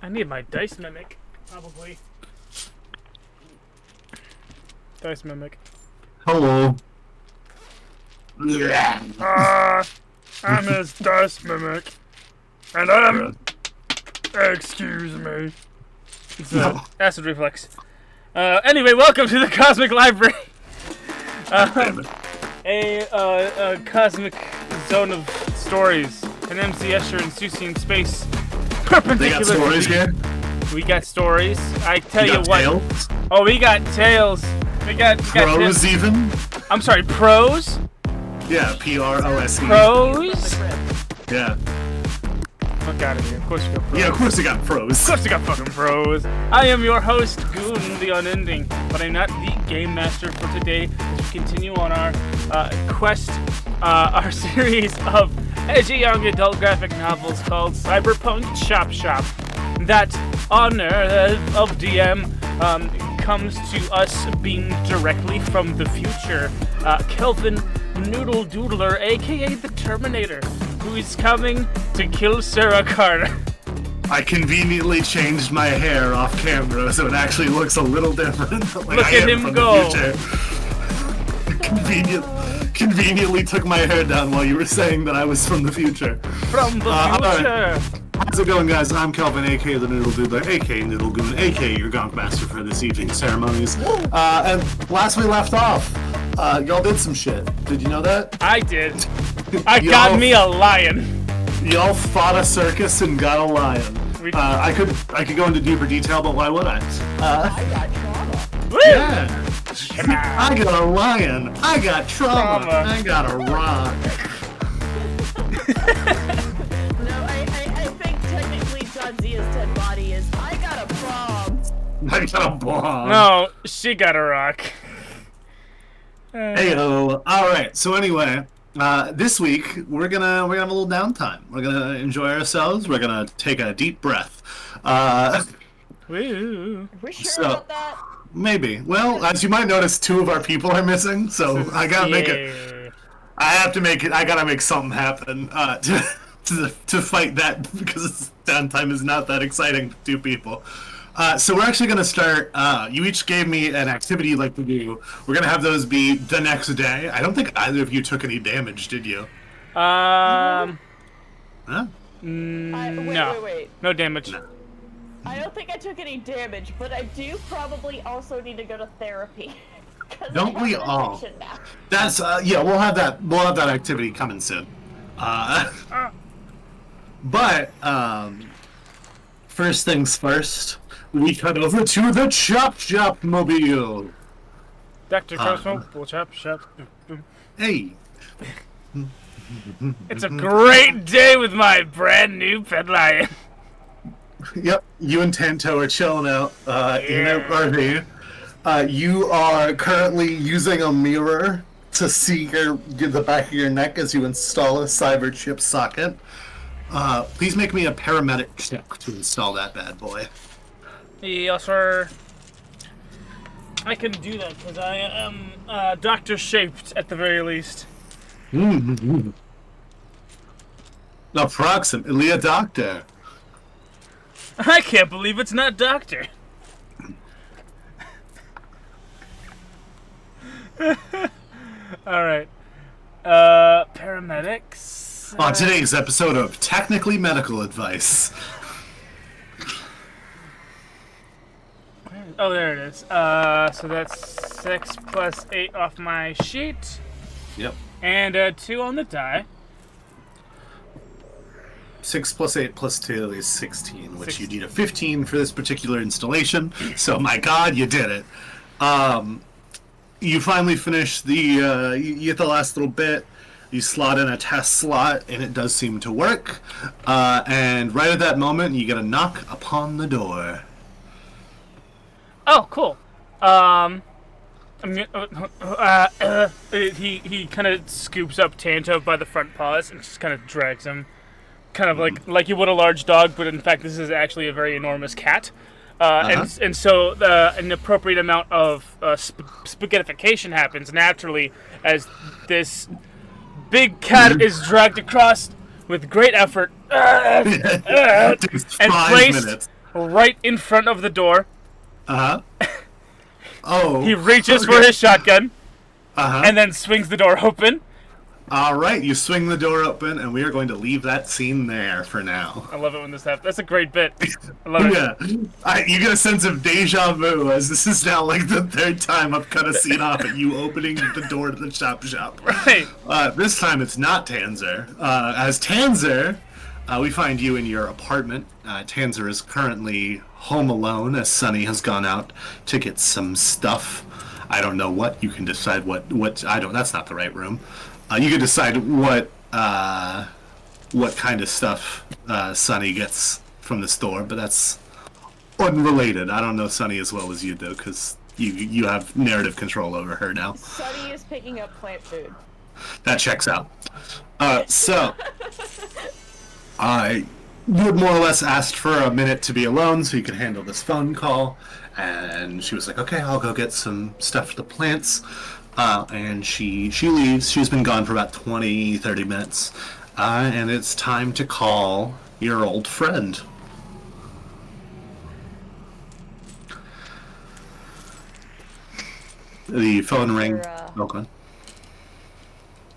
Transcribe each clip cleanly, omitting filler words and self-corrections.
I need my dice mimic, probably. Dice mimic. Hello. I'm his dice mimic. And I'm... Excuse me. It's acid reflex. Anyway, welcome to the Cosmic Library. A cosmic zone of stories. An MC Escher and Susian space. Perpendicular. They got stories here? We got stories. I tell you what. Tales? Oh, we got tales. We got Prose even? I'm sorry, prose? Yeah, P-R-O-S-E. Prose? Yeah. Fuck out of here. Of course you got prose. Yeah, of course you got prose. Of course you got fucking prose. I am your host, Goon the Unending, but I'm not the game master for today as we continue on our quest, our series of edgy young adult graphic novels called Cyberpunk Chop Shop. That honor of DM comes to us being directly from the future. Kelvin Noodledoodler, aka the Terminator, who is coming to kill Sarah Carter. I conveniently changed my hair off camera so it actually looks a little different. Like Look at him go. Conveniently took my hair down while you were saying that I was from the future. From the future. How's it going, guys? I'm Kelvin, aka the Noodledoodler, aka Noodlegoon, aka your Gonk Master for this evening's ceremonies. And last we left off, y'all did some shit. Did you know that? I did. I got me a lion. Y'all fought a circus and got a lion. I could go into deeper detail, but why would I? I got trauma. Woo! Yeah. I got a lion. I got trauma. I got a rock. No, I think technically Godzilla's dead body is I got a bomb. I got a bomb. No, she got a rock. Heyo. All right. So anyway, this week we're gonna have a little downtime. We're gonna enjoy ourselves. We're gonna take a deep breath. Woo. Are we sure about that? Maybe. Well, as you might notice, 2 of our people are missing, so I gotta make it. I have to make it. I gotta make something happen to fight that because downtime is not that exciting for 2 people. So we're actually gonna start. You each gave me an activity you'd like to do. We're gonna have those be the next day. I don't think either of you took any damage, did you? Huh? Wait. No damage. No. I don't think I took any damage, but I do probably also need to go to therapy. Don't we all? That's yeah. We'll have that. We'll have that activity coming soon. But first things first. We cut over to the Chop Shop Mobile. Dr. Cosmo will chop shop. Hey. It's a great day with my brand new pet lion. Yep, you and Tanto are chilling out in an RV. You are currently using a mirror to see the back of your neck as you install a cyber chip socket. Please make me a paramedic check to install that bad boy. Yes, sir. I can do that because I am doctor-shaped at the very least. Approximately a doctor. I can't believe it's not doctor. Alright. Paramedics. On today's episode of Technically Medical Advice. Oh, there it is. So that's 6 plus 8 off my sheet. Yep. And 2 on the die. 6 plus 8 plus 2 is 16, which you need a 15 for this particular installation. So, my God, you did it. You finally finish the, you get the last little bit. You slot in a test slot, and it does seem to work. And right at that moment, you get a knock upon the door. Oh, cool. He kind of scoops up Tanto by the front paws and just kind of drags him. Kind of like you would a large dog, but in fact this is actually a very enormous cat. And so an appropriate amount of spaghettification happens naturally as this big cat is dragged across with great effort and placed right in front of the door. Uh-huh. Oh. He reaches for his shotgun. Uh-huh. And then swings the door open. All right, you swing the door open, and we are going to leave that scene there for now. I love it when this happens. That's a great bit. I love it. Yeah. You get a sense of deja vu, as this is now like the third time I've cut a scene off at you opening the door to the shop. Right. This time it's not Tanzer. As Tanzer, we find you in your apartment. Tanzer is currently home alone, as Sunny has gone out to get some stuff. I don't know what. You can decide what I don't. That's not the right room. You can decide what kind of stuff Sunny gets from the store, but that's unrelated. I don't know Sunny as well as you do, because you have narrative control over her now. Sunny is picking up plant food. That checks out. So, you had more or less asked for a minute to be alone so you could handle this phone call, and she was like, okay, I'll go get some stuff for the plants. And she leaves. She's been gone for about 20-30 minutes. And it's time to call your old friend. The phone ring. Okay.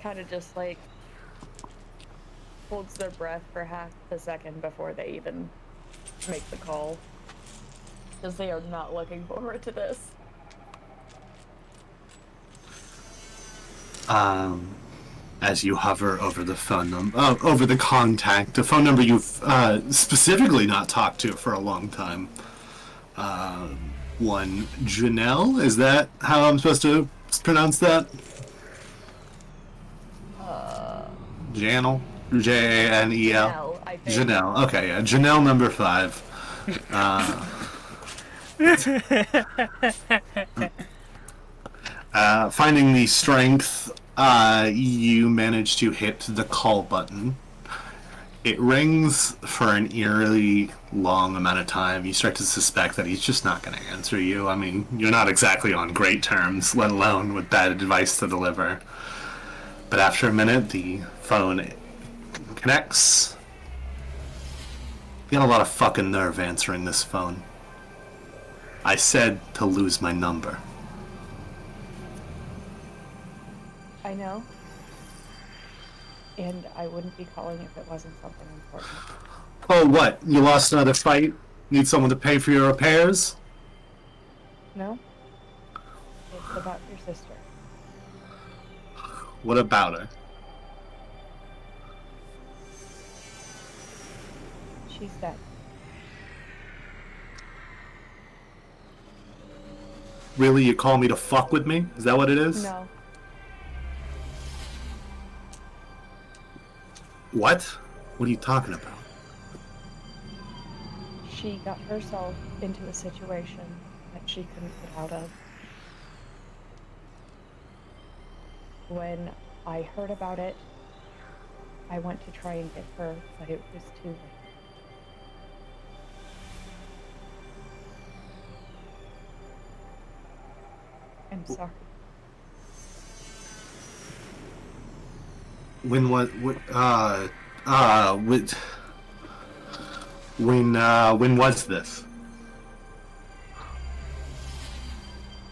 Kind of just like holds their breath for half a second before they even make the call. Because they are not looking forward to this. As you hover over the phone number, over the contact, the phone number you've specifically not talked to for a long time. One Janelle, is that how I'm supposed to pronounce that? Janelle, Janel, I think. Janelle. Okay, yeah, Janelle number 5. Finding the strength, you manage to hit the call button. It rings for an eerily long amount of time. You start to suspect that he's just not going to answer you. I mean, you're not exactly on great terms, let alone with bad advice to deliver. But after a minute, the phone connects. You got a lot of fucking nerve answering this phone. I said to lose my number. I know. And I wouldn't be calling if it wasn't something important. Oh, what? You lost another fight? Need someone to pay for your repairs? No? It's about your sister. What about her? She's dead. Really? You call me to fuck with me? Is that what it is? No. What? What are you talking about? She got herself into a situation that she couldn't get out of. When I heard about it, I went to try and get her, but it was too late. I'm sorry. When was this?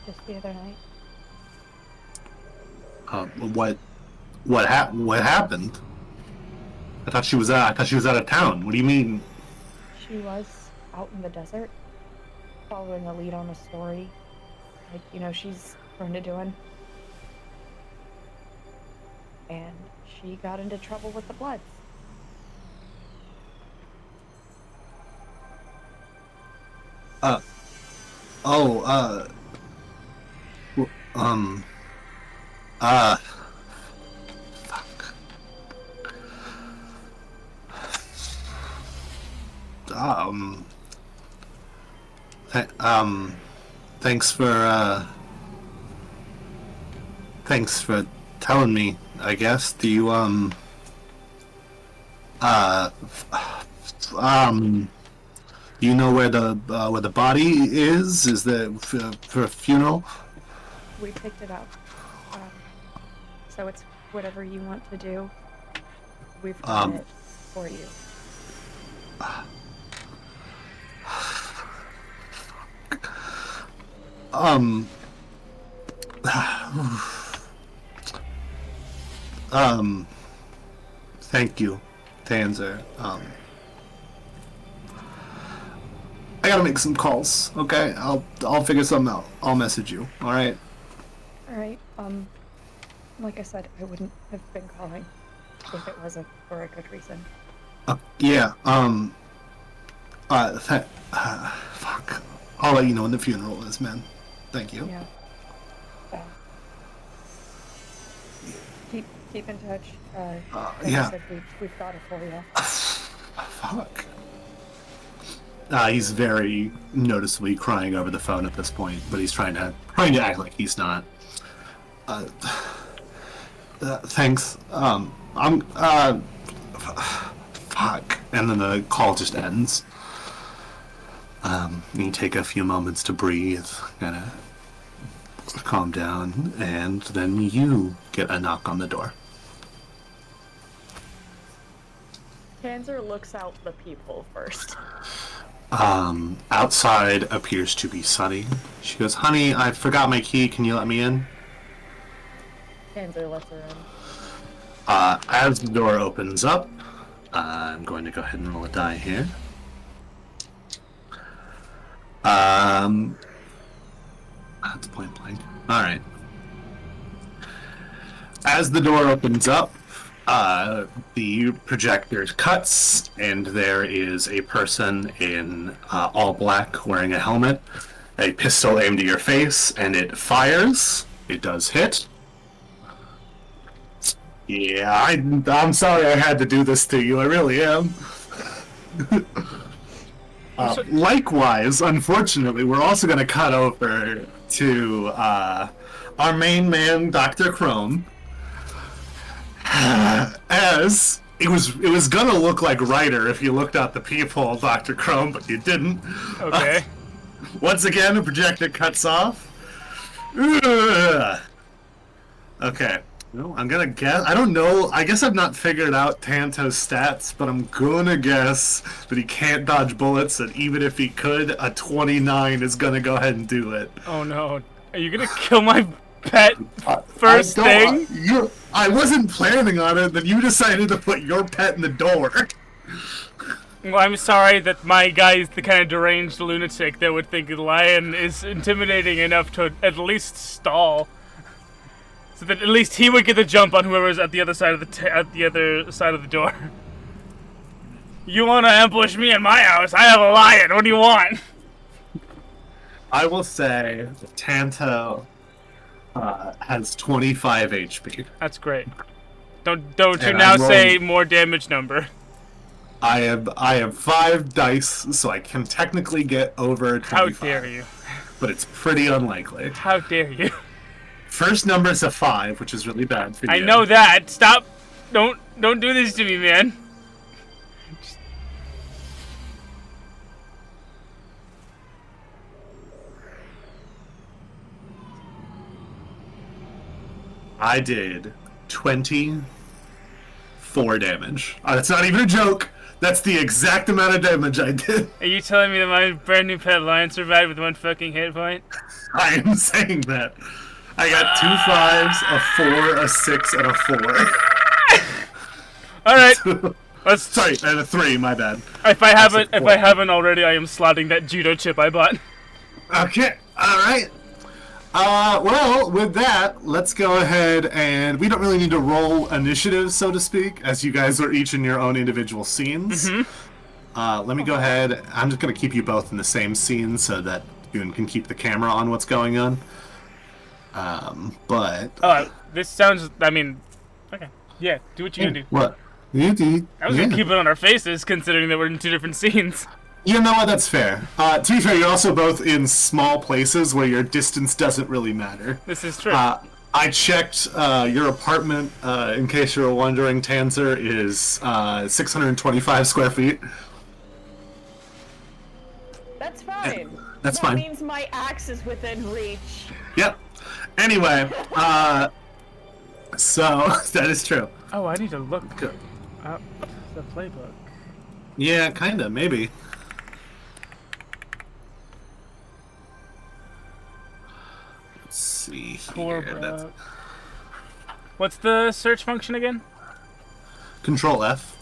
Just the other night. What happened? I thought she was out of town. What do you mean? She was out in the desert, following a lead on a story, like, you know, she's prone to doing. And she got into trouble with the Bloods. Fuck. Thanks for telling me, I guess. Do you, you know where the body is? Is there for a funeral? We picked it up. So it's whatever you want to do. We've done it for you. Thank you, Tanzer. I gotta make some calls, okay? I'll figure something out. I'll message you, alright? Alright, like I said, I wouldn't have been calling if it wasn't for a good reason. Yeah, fuck. I'll let you know when the funeral is, man. Thank you. Yeah. Keep in touch. Like yeah. I said, we've got it for you. Fuck. He's very noticeably crying over the phone at this point, but he's trying to act like he's not. Thanks. Fuck. And then the call just ends. You take a few moments to breathe, kind of calm down, and then you get a knock on the door. Tanzer looks out the people first. Outside appears to be Sunny. She goes, "Honey, I forgot my key. Can you let me in?" Tanzer lets her in. As the door opens up, I'm going to go ahead and roll a die here. That's point blank. Alright. As the door opens up, the projector cuts, and there is a person in all black wearing a helmet, a pistol aimed at your face, and it fires. It does hit. Yeah, I'm sorry I had to do this to you. I really am. Likewise, unfortunately, we're also going to cut over to our main man, Dr. Chrome. As it was going to look like Ryder if you looked at the people, Dr. Chrome, but you didn't. Okay. Once again, the projector cuts off. Okay. No, I'm gonna guess. I don't know. I guess I've not figured out Tanto's stats, but I'm gonna guess that he can't dodge bullets, and even if he could, a 29 is gonna go ahead and do it. Oh no. Are you gonna kill my pet first thing? I wasn't planning on it, then you decided to put your pet in the door. Well, I'm sorry that my guy is the kind of deranged lunatic that would think a lion is intimidating enough to at least stall. So that at least he would get the jump on whoever's at the other side of the door. You want to ambush me in my house? I have a lion. What do you want? I will say Tanto has 25 HP. That's great. Don't you now say more damage number. I have 5 dice, so I can technically get over 25. How dare you? But it's pretty unlikely. How dare you? First number is a 5, which is really bad for you. I know that. Stop. Don't do this to me, man. I did 24 damage. That's not even a joke. That's the exact amount of damage I did. Are you telling me that my brand new pet lion survived with 1 fucking hit point? I am saying that. I got 2 5s, a 4, a 6, and a 4. Alright. Sorry, and a 3, my bad. If I haven't already, I am slotting that judo chip I bought. Okay, alright. Well, with that, let's go ahead and we don't really need to roll initiative, so to speak, as you guys are each in your own individual scenes. Let me go ahead. I'm just going to keep you both in the same scene so that you can keep the camera on what's going on. But... this sounds... I mean... Okay. Yeah, do what you're gonna do. What? I was gonna keep it on our faces, considering that we're in 2 different scenes. You know what? That's fair. To be fair, you're also both in small places where your distance doesn't really matter. This is true. I checked your apartment, in case you were wondering. Tanzer is 625 square feet. That's fine. That's fine. That means my axe is within reach. Yep. Anyway, so that is true. Oh, I need to look up the playbook. Yeah, kinda, maybe. see Core here. bro. What's the search function again? Control F.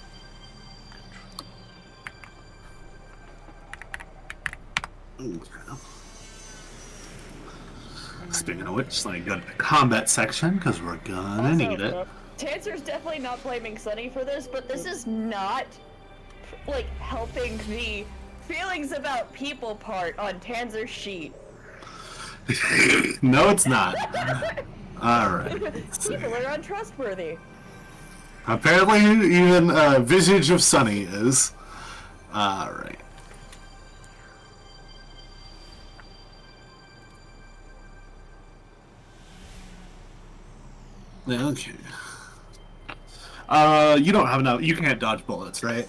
Speaking of which, let me go to the combat section because we're gonna need it. Tanser's definitely not blaming Sunny for this, but this is not like helping the feelings about people part on Tanser's sheet. No, it's not. Alright. People are untrustworthy. Apparently, even Visage of Sunny is. Alright. Okay. You don't have enough. You can't dodge bullets, right?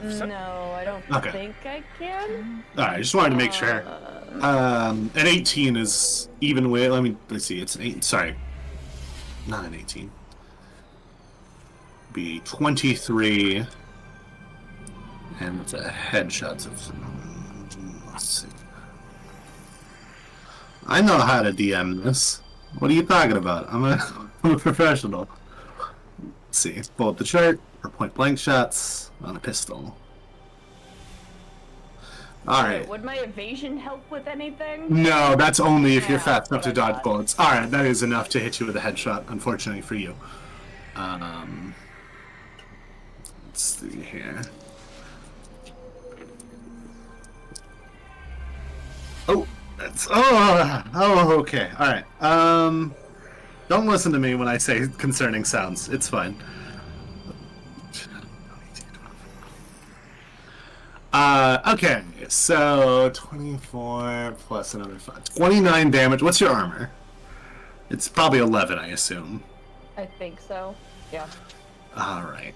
No, I don't think I can. Alright, I just wanted to make sure. An 18 is even with. Let's see. It's an 8. Sorry. Not an 18. Be 23. And it's a headshot. Let's see. I know how to DM this. What are you talking about? I'm a professional. Let's see. Pull up the chart for point blank shots on a pistol. Alright. Would my evasion help with anything? No, that's only if you're fast enough to dodge bullets. Alright, that is enough to hit you with a headshot, unfortunately for you. Let's see here. Oh, that's okay. Alright. Don't listen to me when I say concerning sounds. It's fine. Okay, so 24 plus another 5. 29 damage. What's your armor? It's probably 11, I assume. I think so. Yeah. Alright.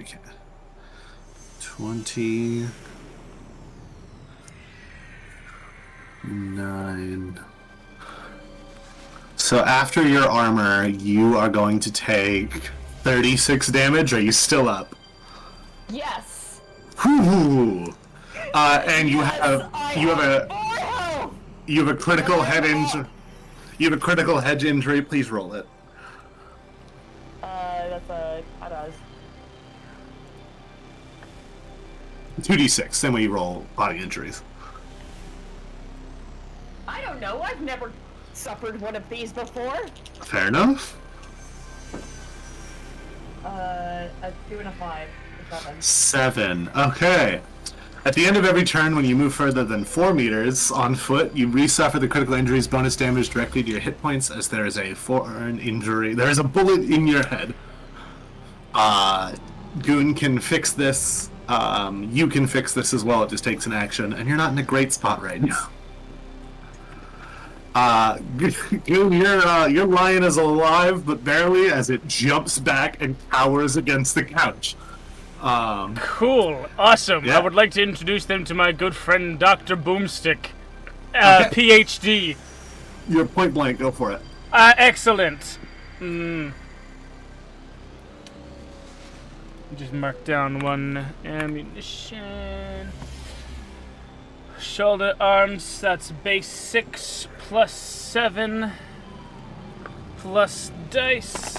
Okay. 29. So after your armor, you are going to take 36 damage. Are you still up? Yes. Whoo! And you have a critical head injury. You have a critical head injury. Please roll it. That's a 2d6. Then we roll body injuries. I don't know. I've never suffered one of these before. Fair enough. A 2 and a 5. 7. Okay. At the end of every turn, when you move further than 4 meters on foot, you resuffer the critical injuries bonus damage directly to your hit points, as there is a foreign injury. There is a bullet in your head. Goon can fix this. You can fix this as well. It just takes an action, and you're not in a great spot right now. Goon, your lion is alive, but barely, as it jumps back and cowers against the couch. Cool. Awesome. Yeah. I would like to introduce them to my good friend, Dr. Boomstick, Okay. PhD. You're point blank. Go for it. Excellent. Just mark down 1 ammunition. Shoulder arms, that's base 6 plus 7 plus dice.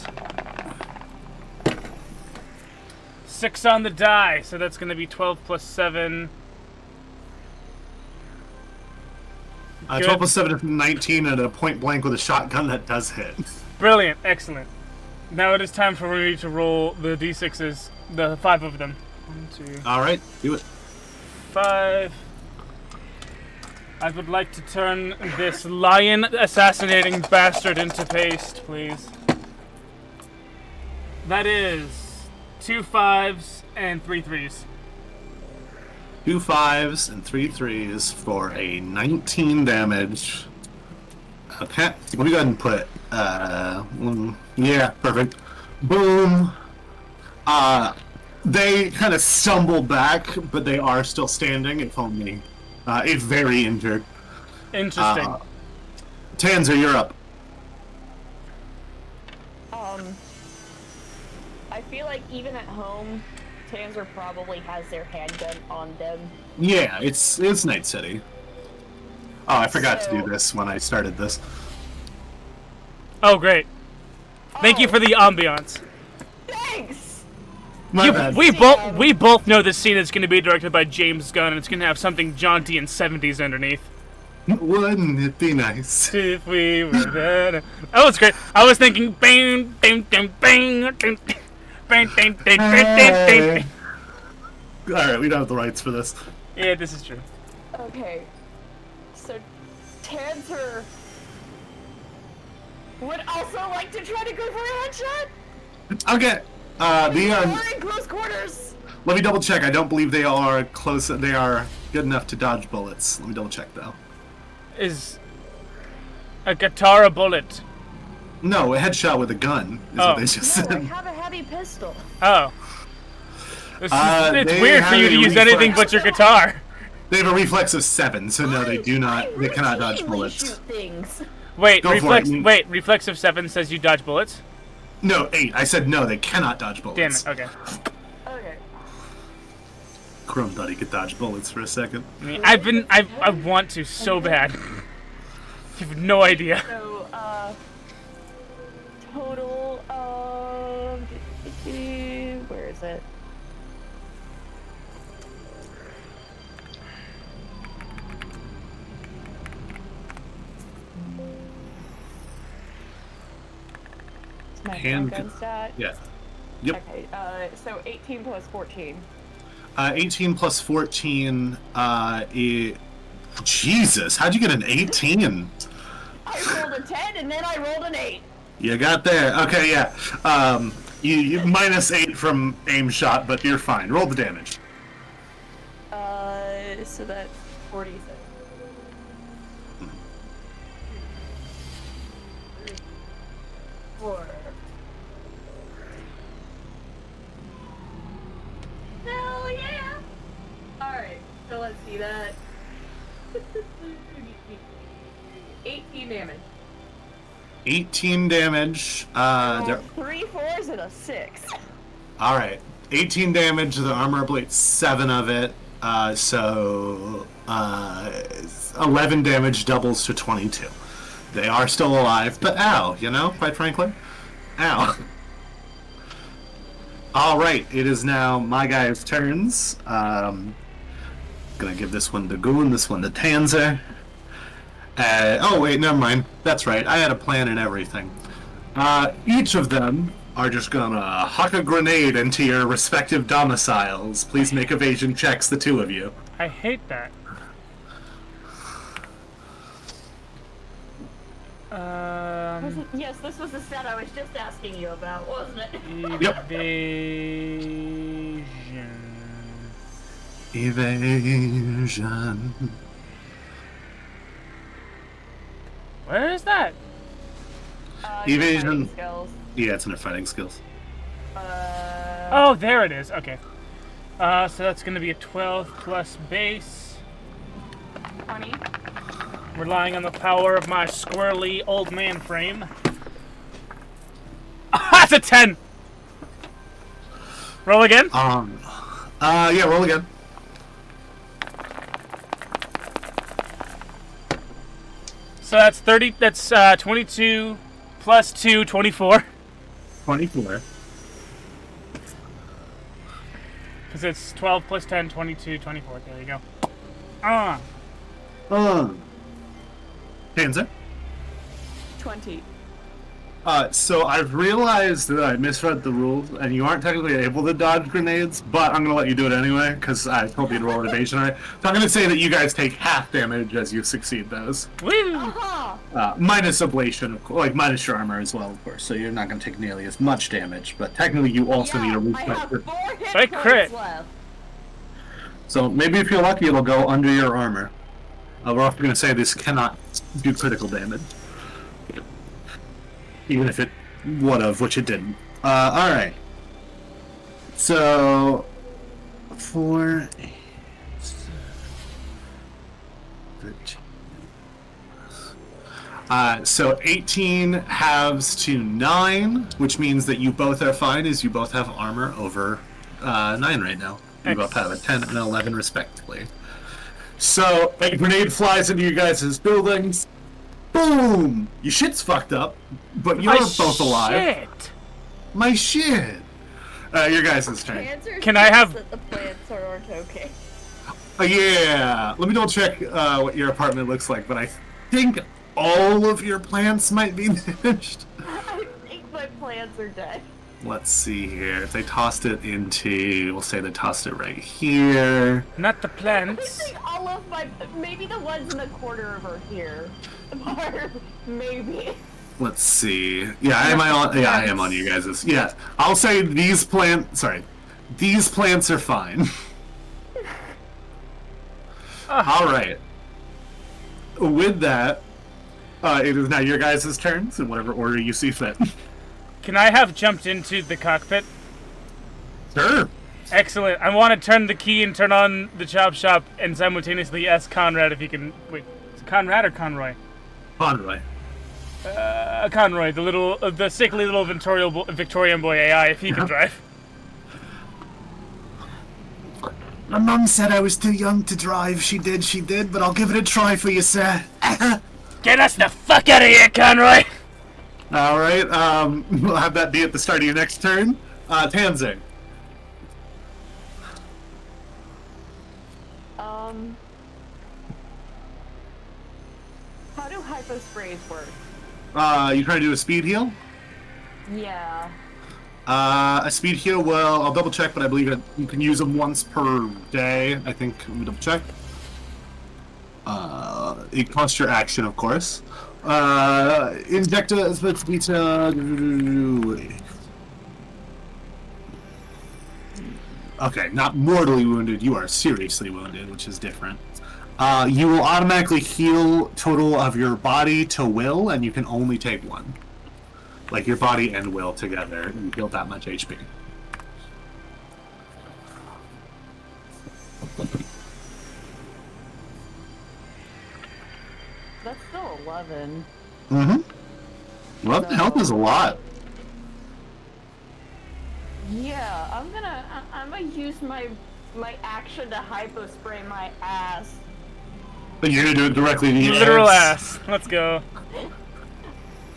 6 on the die, so that's going to be 12 plus 7. 12 plus 7 is 19 at a point blank with a shotgun that does hit. Brilliant, excellent. Now it is time for me to roll the d6s, the 5 of them. 1, 2, Alright, do it. 5. I would like to turn this lion assassinating bastard into paste, please. That is 2 5s and 3 3s. 2 5s and 3 3s for a 19 damage. Okay, let me go ahead and put, yeah, perfect. Boom. They kind of stumble back, but they are still standing, if only, if very injured. Interesting. Tanzer, you're up. I feel like even at home, Tanzer probably has their handgun on them. Yeah, it's Night City. Oh, I forgot to do this when I started this. Oh, great. Thank you for the ambiance. Thanks! My bad. We both know this scene is going to be directed by James Gunn, and it's going to have something jaunty and 70s underneath. Wouldn't it be nice? If we were there. Oh, it's great. I was thinking bang, bang, bang, bang, bang, bang, bang, bang, bang. Alright, we don't have the rights for this. Yeah, this is true. Okay. So, Tanzer would also like to try to go for a headshot? Okay. We're in close quarters! Let me double check. I don't believe they are close. They are good enough to dodge bullets. Let me double check though. Is a guitar a bullet? No, a headshot with a gun is what they just No, I said. have a heavy pistol. Oh. It's They weird for have you a to use anything but your guitar. They have a reflex of 7, so no, they do not. They cannot dodge routinely bullets. shoot things. Wait, Go for it. reflex of 7 says you dodge bullets? No, 8. I said no, they cannot dodge bullets. Damn it, okay. Okay. Chrome thought he could dodge bullets for a second. I mean, I want to so bad. You have no idea. So, total of... Where is it? It's my handgun stat. Yeah. Yep. Okay, so 18 plus 14. 18 plus 14, Jesus, how'd you get an 18? I rolled a 10 and then I rolled an 8. You got there. Okay, yeah. You minus 8 from aim shot, but you're fine. Roll the damage. So that's 46. Four. Hell yeah! Alright, so let's see that. 18 damage. 18 damage. 3 4s and a 6. Alright. 18 damage, the armor ablates 7 of it. So 11 damage doubles to 22. They are still alive, but ow, you know, quite frankly. Ow. Alright, it is now my guys' turns. Gonna give this one to Goon, this one to Tanzer. Oh wait, never mind. That's right, I had a plan and everything. Each of them are just gonna huck a grenade into your respective domiciles. Please make evasion checks, the two of you. I hate that. Yes, this was the stat I was just asking you about, wasn't it? Yep. Evasion. Where is that? Evasion. Skills. Yeah, it's in their fighting skills. Oh, there it is. Okay. So that's going to be a 12 plus base. 20. Relying on the power of my squirrely old man frame. That's a 10! Roll again? Yeah, roll again. So that's 30, that's 22 plus 2, 24. 24. Because it's 12 plus 10, 22, 24. There you go. Panzer? 20. So I've realized that I misread the rules, and you aren't technically able to dodge grenades, but I'm gonna let you do it anyway, because I told you to roll an evasion. So I'm gonna say that you guys take half damage as you succeed those. Woo! Minus ablation, of course, like minus your armor as well, of course, so you're not gonna take nearly as much damage, but technically you also need a I have reflex. 4 hit Hey, points crit. left. So maybe if you're lucky, it'll go under your armor. We're also gonna say this cannot do critical damage. Even if it would have, which it didn't. Alright. So, 4, 8, 13. So 18 halves to 9, which means that you both are fine, as you both have armor over 9 right now. You both have a 10 and 11 respectively. So a grenade flies into you guys' buildings. Boom! Your shit's fucked up, but you're both alive. Shit. My shit. Your guys' turn. Can I have? That the plants aren't okay. Yeah. Let me double check what your apartment looks like, but I think all of your plants might be damaged. I think my plants are dead. Let's see here. If they tossed it into, we'll say they tossed it right here. Not the I plants. think all of my, maybe the ones in the corner over here. Maybe. Let's see. Yeah, I am on you guys'. Yeah, I'll say these plants. Sorry, these plants are fine. All right. With that, it is now your guys' turns in whatever order you see fit. Can I have jumped into the cockpit? Sure. Excellent. I want to turn the key and turn on the chop shop and simultaneously ask Conrad if he can. Wait, is it Conrad or Conroy? Conroy. Conroy, the sickly little Victorian boy AI, if he can drive. My mum said I was too young to drive. She did, but I'll give it a try for you, sir. Get us the fuck out of here, Conroy! All right. We'll have that be at the start of your next turn. Tanzing. How do hypo sprays work? You trying to do a speed heal? Yeah. A speed heal, well, I'll double check, but I believe you can use them once per day. I think, let me double check. It costs your action, of course. Injector, okay, not mortally wounded, you are seriously wounded, which is different. You will automatically heal total of your body to will, and you can only take one. Like your body and will together, and heal that much HP. That's still 11. Mm-hmm. 11 health is a lot. Yeah, I'm gonna use my action to hypo spray my ass. But you're gonna do it directly to your Literal ass. Let's go.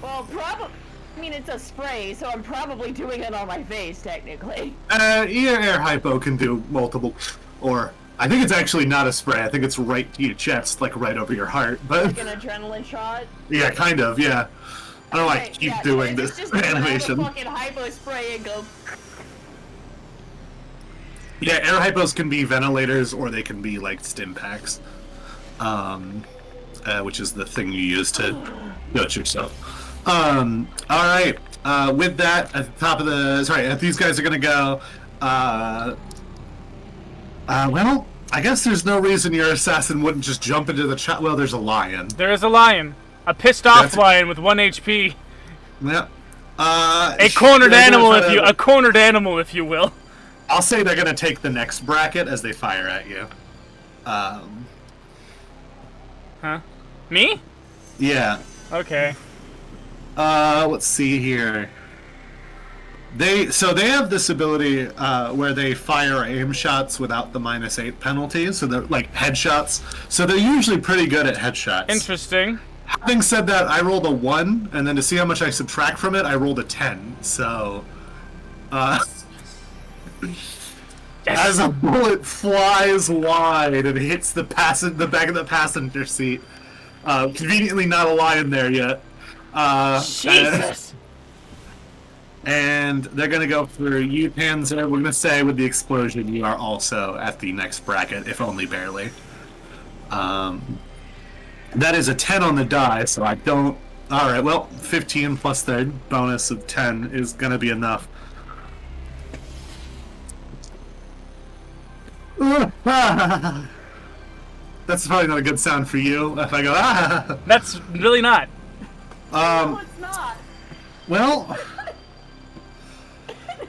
Well, probably. I mean, it's a spray, so I'm probably doing it on my face, technically. Air hypo can do multiple, or I think it's actually not a spray. I think it's right to your chest, like right over your heart. But like an adrenaline shot. Yeah, kind of. Yeah. I don't like keep doing this just animation. Fucking hypo spray and go. Yeah, air hypos can be ventilators, or they can be like stim packs, which is the thing you use to dose yourself. All right. With that, at the top of the... Sorry, these guys are going to go... well, I guess there's no reason your assassin wouldn't just jump into the chat. Well, there's a lion. There is a lion. A pissed-off lion with 1 HP. Yep. A cornered animal, if you will. I'll say they're going to take the next bracket as they fire at you. Huh? Me? Yeah. Okay. Let's see here. They have this ability where they fire aim shots without the -8 penalty, so they're like headshots. So they're usually pretty good at headshots. Interesting. Having said that, I rolled a 1, and then to see how much I subtract from it, I rolled a 10. So, as a bullet flies wide and hits the back of the passenger seat, conveniently not a lion there yet. Jesus! And they're gonna go for you, Panzer. We're gonna say with the explosion, you are also at the next bracket, if only barely. That is a 10 on the die, so I don't... Alright, well, 15 plus their bonus of 10 is gonna be enough. That's probably not a good sound for you, if I go, ah! That's really not. No, it's not. Well...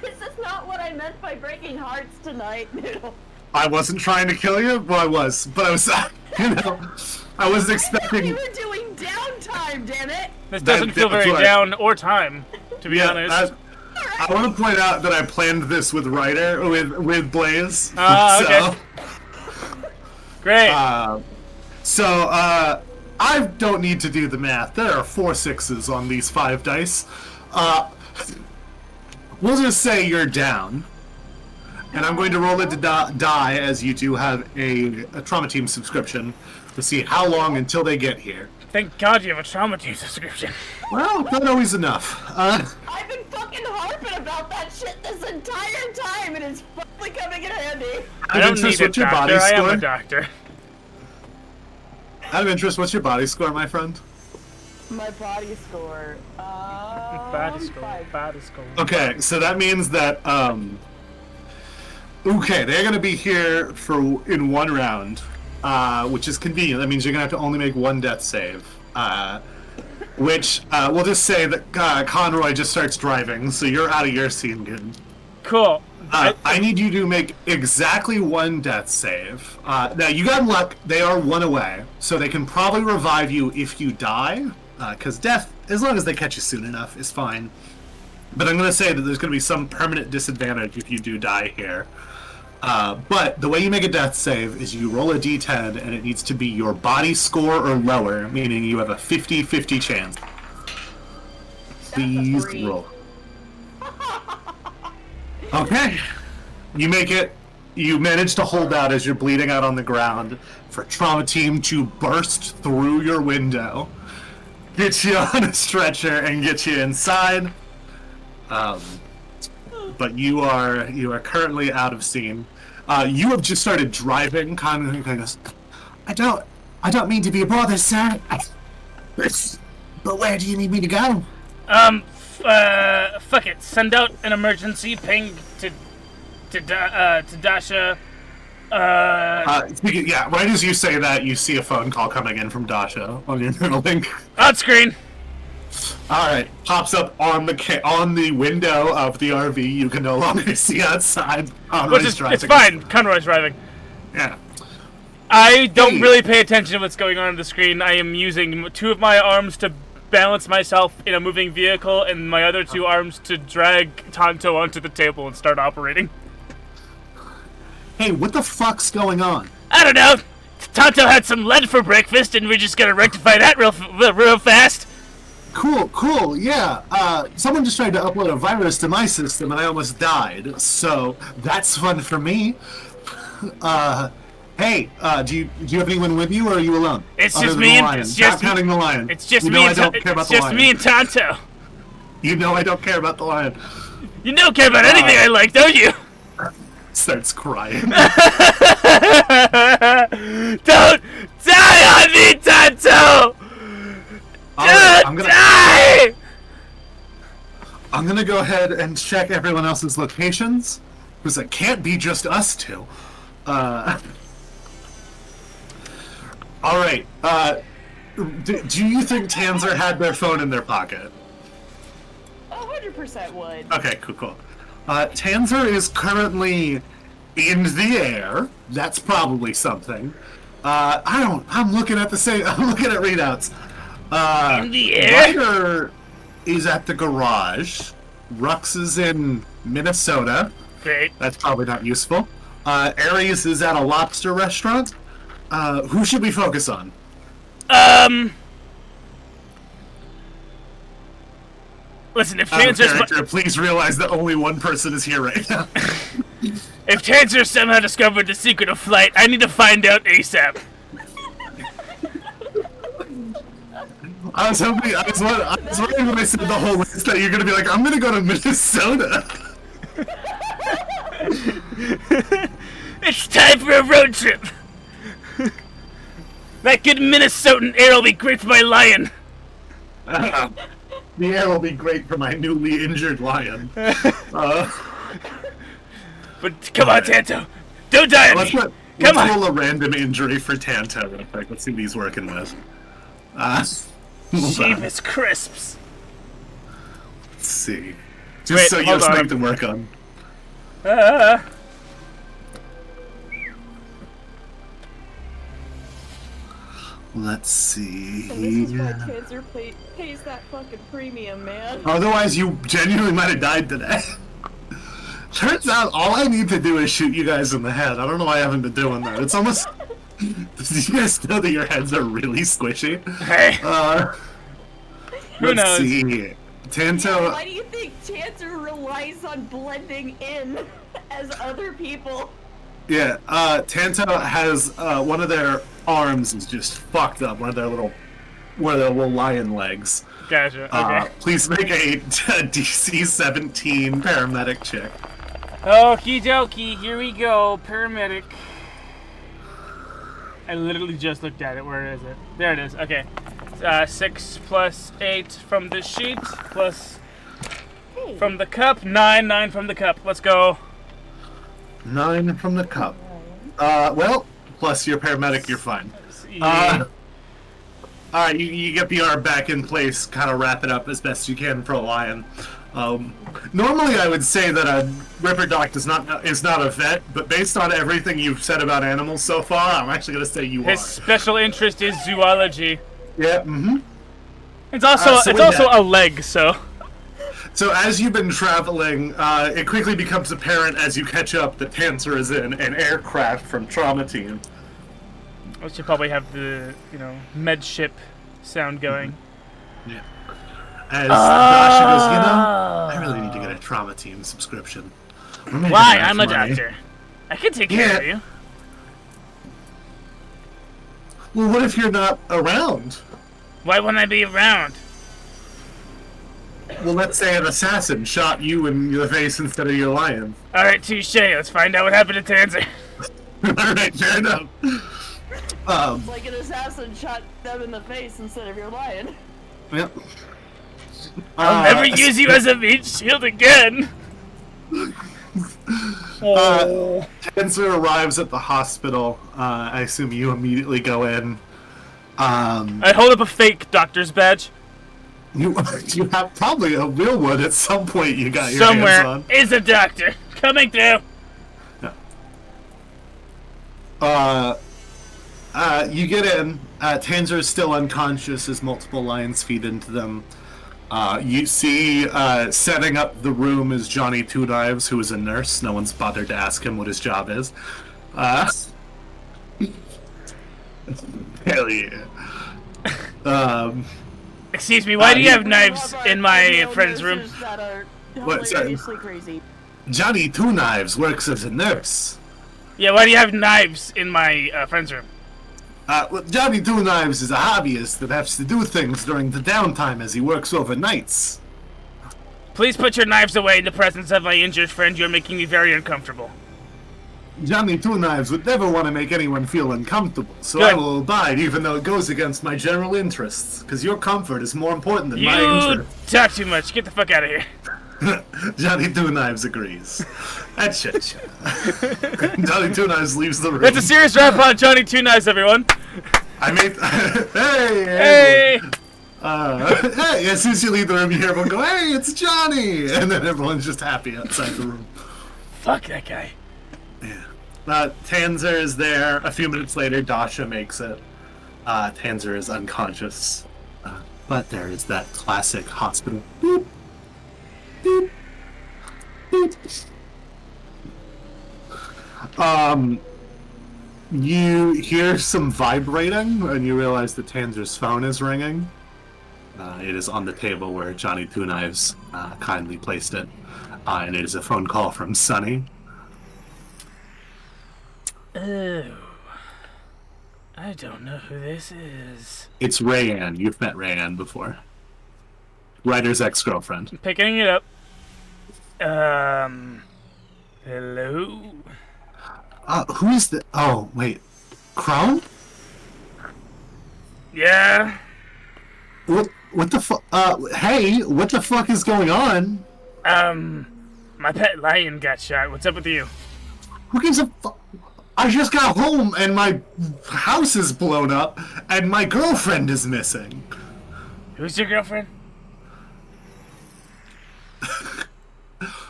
This is not what I meant by breaking hearts tonight, Noodle. I wasn't trying to kill you? Well, I was, but I was, you know, I wasn't expecting... We were doing downtime, damn it! This doesn't feel very down or time, to be honest. Alright, I want to point out that I planned this with with Blaze. Okay. Great. I don't need to do the math. There are 4 6s on these 5 dice. We'll just say you're down. And I'm going to roll it to die, as you do have a Trauma Team subscription, to see how long until they get here. Thank God you have a Trauma Team subscription. Well, not always enough. I've been fucking harping about that shit this entire time, and it's finally coming in handy. I don't need a doctor, I am a doctor. Out of interest, what's your body score, my friend? My body score, Body score. Okay, so that means that, okay, they're gonna be here in 1 round, which is convenient. That means you're gonna have to only make 1 death save. Which, we'll just say that Conroy just starts driving, so you're out of your scene, dude. Cool. I need you to make exactly 1 death save. Now, you got luck. They are 1 away, so they can probably revive you if you die, because death, as long as they catch you soon enough, is fine. But I'm going to say that there's going to be some permanent disadvantage if you do die here. But the way you make a death save is you roll a d10, and it needs to be your body score or lower, meaning you have a 50-50 chance. Please roll. Okay. You make it. You manage to hold out as you're bleeding out on the ground for Trauma Team to burst through your window, get you on a stretcher, and get you inside. But you are currently out of scene. You have just started driving. Conroy goes, I don't mean to be a bother, sir. But where do you need me to go? Fuck it. Send out an emergency ping to Dasha. Yeah, right as you say that, you see a phone call coming in from Dasha on your journal link. On screen. Alright, pops up on the window of the RV. You can no longer see outside. It's fine. Conroy's driving. Yeah. I don't really pay attention to what's going on the screen. I am using 2 of my arms to balance myself in a moving vehicle, and my other 2 arms to drag Tonto onto the table and start operating. Hey, what the fuck's going on? I don't know. Tonto had some lead for breakfast, and we're just gonna rectify that real fast. Cool, yeah. Someone just tried to upload a virus to my system, and I almost died. So that's fun for me. Hey, do you have anyone with you, or are you alone? It's just me and Stop counting the lion. It's just me and Tonto. You know I don't care about the lion. You don't care about anything I like, don't you? Starts crying. Don't die on me, Tonto! Right, Die! I'm gonna go ahead and check everyone else's locations, because it can't be just us 2. Alright, do you think Tanzer had their phone in their pocket? 100% would. Okay, cool. Tanzer is currently in the air. That's probably something. I'm looking at readouts. In the air? Ryder is at the garage. Rux is in Minnesota. Great. That's probably not useful. Aries is at a lobster restaurant. Who should we focus on? Listen, if Tanzer's... Please realize that only one person is here right now. If Tanzer somehow discovered the secret of flight, I need to find out ASAP. I was wondering when I said the whole list that you're gonna be like, I'm gonna go to Minnesota. It's time for a road trip. That good Minnesotan air will be great for my lion. The air will be great for my newly injured lion. But come on, Tanto. Don't die on me. Let's roll a random injury for Tanto real quick. Let's see what he's working with. Sheemus crisps. Let's see. Just so you have something to work on. Let's see. And this is why Tanzer pays that fucking premium, man. Otherwise, you genuinely might have died today. Turns out, all I need to do is shoot you guys in the head. I don't know why I haven't been doing that. It's almost... Did you guys know that your heads are really squishy? Hey! Who knows? See. Tanto... Yeah, why do you think Tanzer relies on blending in as other people? Yeah, Tanto has, one of their arms is just fucked up. One of their little lion legs. Gotcha, okay. Please make a DC 17 paramedic check. Okie dokie, here we go. Paramedic. I literally just looked at it. Where is it? There it is. Okay. 6 plus 8 from the sheet, plus from the cup. 9 from the cup. Let's go. 9 from the cup. Well, plus your paramedic, you're fine. Alright, you get the arm back in place, kind of wrap it up as best you can for a lion. Normally I would say that a Ripper Doc is not a vet, but based on everything you've said about animals so far, I'm actually going to say you are. His special interest is zoology. Yeah, mm-hmm. It's also a leg, so... So as you've been traveling, it quickly becomes apparent as you catch up that Tanzer is in an aircraft from Trauma Team. I should probably have the, med ship sound going. Yeah. As Dasha goes, I really need to get a Trauma Team subscription. Why? I'm a doctor. I can take care of you. Well, what if you're not around? Why wouldn't I be around? Well, let's say an assassin shot you in the face instead of your lion. Alright, touche. Let's find out what happened to Tanzer. Alright, fair enough. It's like an assassin shot them in the face instead of your lion. Yep. I'll never use you as a meat shield again. Tanzer arrives at the hospital. I assume you immediately go in. I hold up a fake doctor's badge. You have probably a real one at some point. You got your hands on. Somewhere is a doctor coming through. You get in. Tanzer is still unconscious as multiple lions feed into them. You see, setting up the room is Johnny Two Knives, who is a nurse. No one's bothered to ask him what his job is. Hell yeah. Excuse me, why do you have knives in my friend's room? What, sorry? Crazy. Johnny Two Knives works as a nurse. Yeah, why do you have knives in my friend's room? Well, Johnny Two Knives is a hobbyist that has to do things during the downtime as he works overnights. Please put your knives away in the presence of my injured friend. You're making me very uncomfortable. Johnny Two Knives would never want to make anyone feel uncomfortable, so Good. I will abide even though it goes against my general interests, because your comfort is more important than my You interest. talk too much. Get the fuck out of here. Johnny Two Knives agrees. That's shit. Johnny Two Knives leaves the room. That's a serious rap on Johnny Two Knives, everyone. I made... Hey! Hey, as soon as you leave the room, you hear everyone go, "Hey, it's Johnny!" And then everyone's just happy outside the room. Fuck that guy. Yeah. Tanzer is there. A few minutes later, Dasha makes it. Tanzer is unconscious. But there is that classic hospital. Boop. Boop. Boop. You hear some vibrating, and you realize that Tanzer's phone is ringing. It is on the table where Johnny Two Knives kindly placed it. And it is a phone call from Sunny. Oh. I don't know who this is. It's Rayanne. You've met Rayanne before. Ryder's ex-girlfriend. Picking it up. Hello? Who is the... Oh, wait. Chrome? Yeah? What the fuck? Hey, what the fuck is going on? My pet lion got shot. What's up with you? Who gives a fuck? I just got home and my house is blown up and my girlfriend is missing. Who's your girlfriend?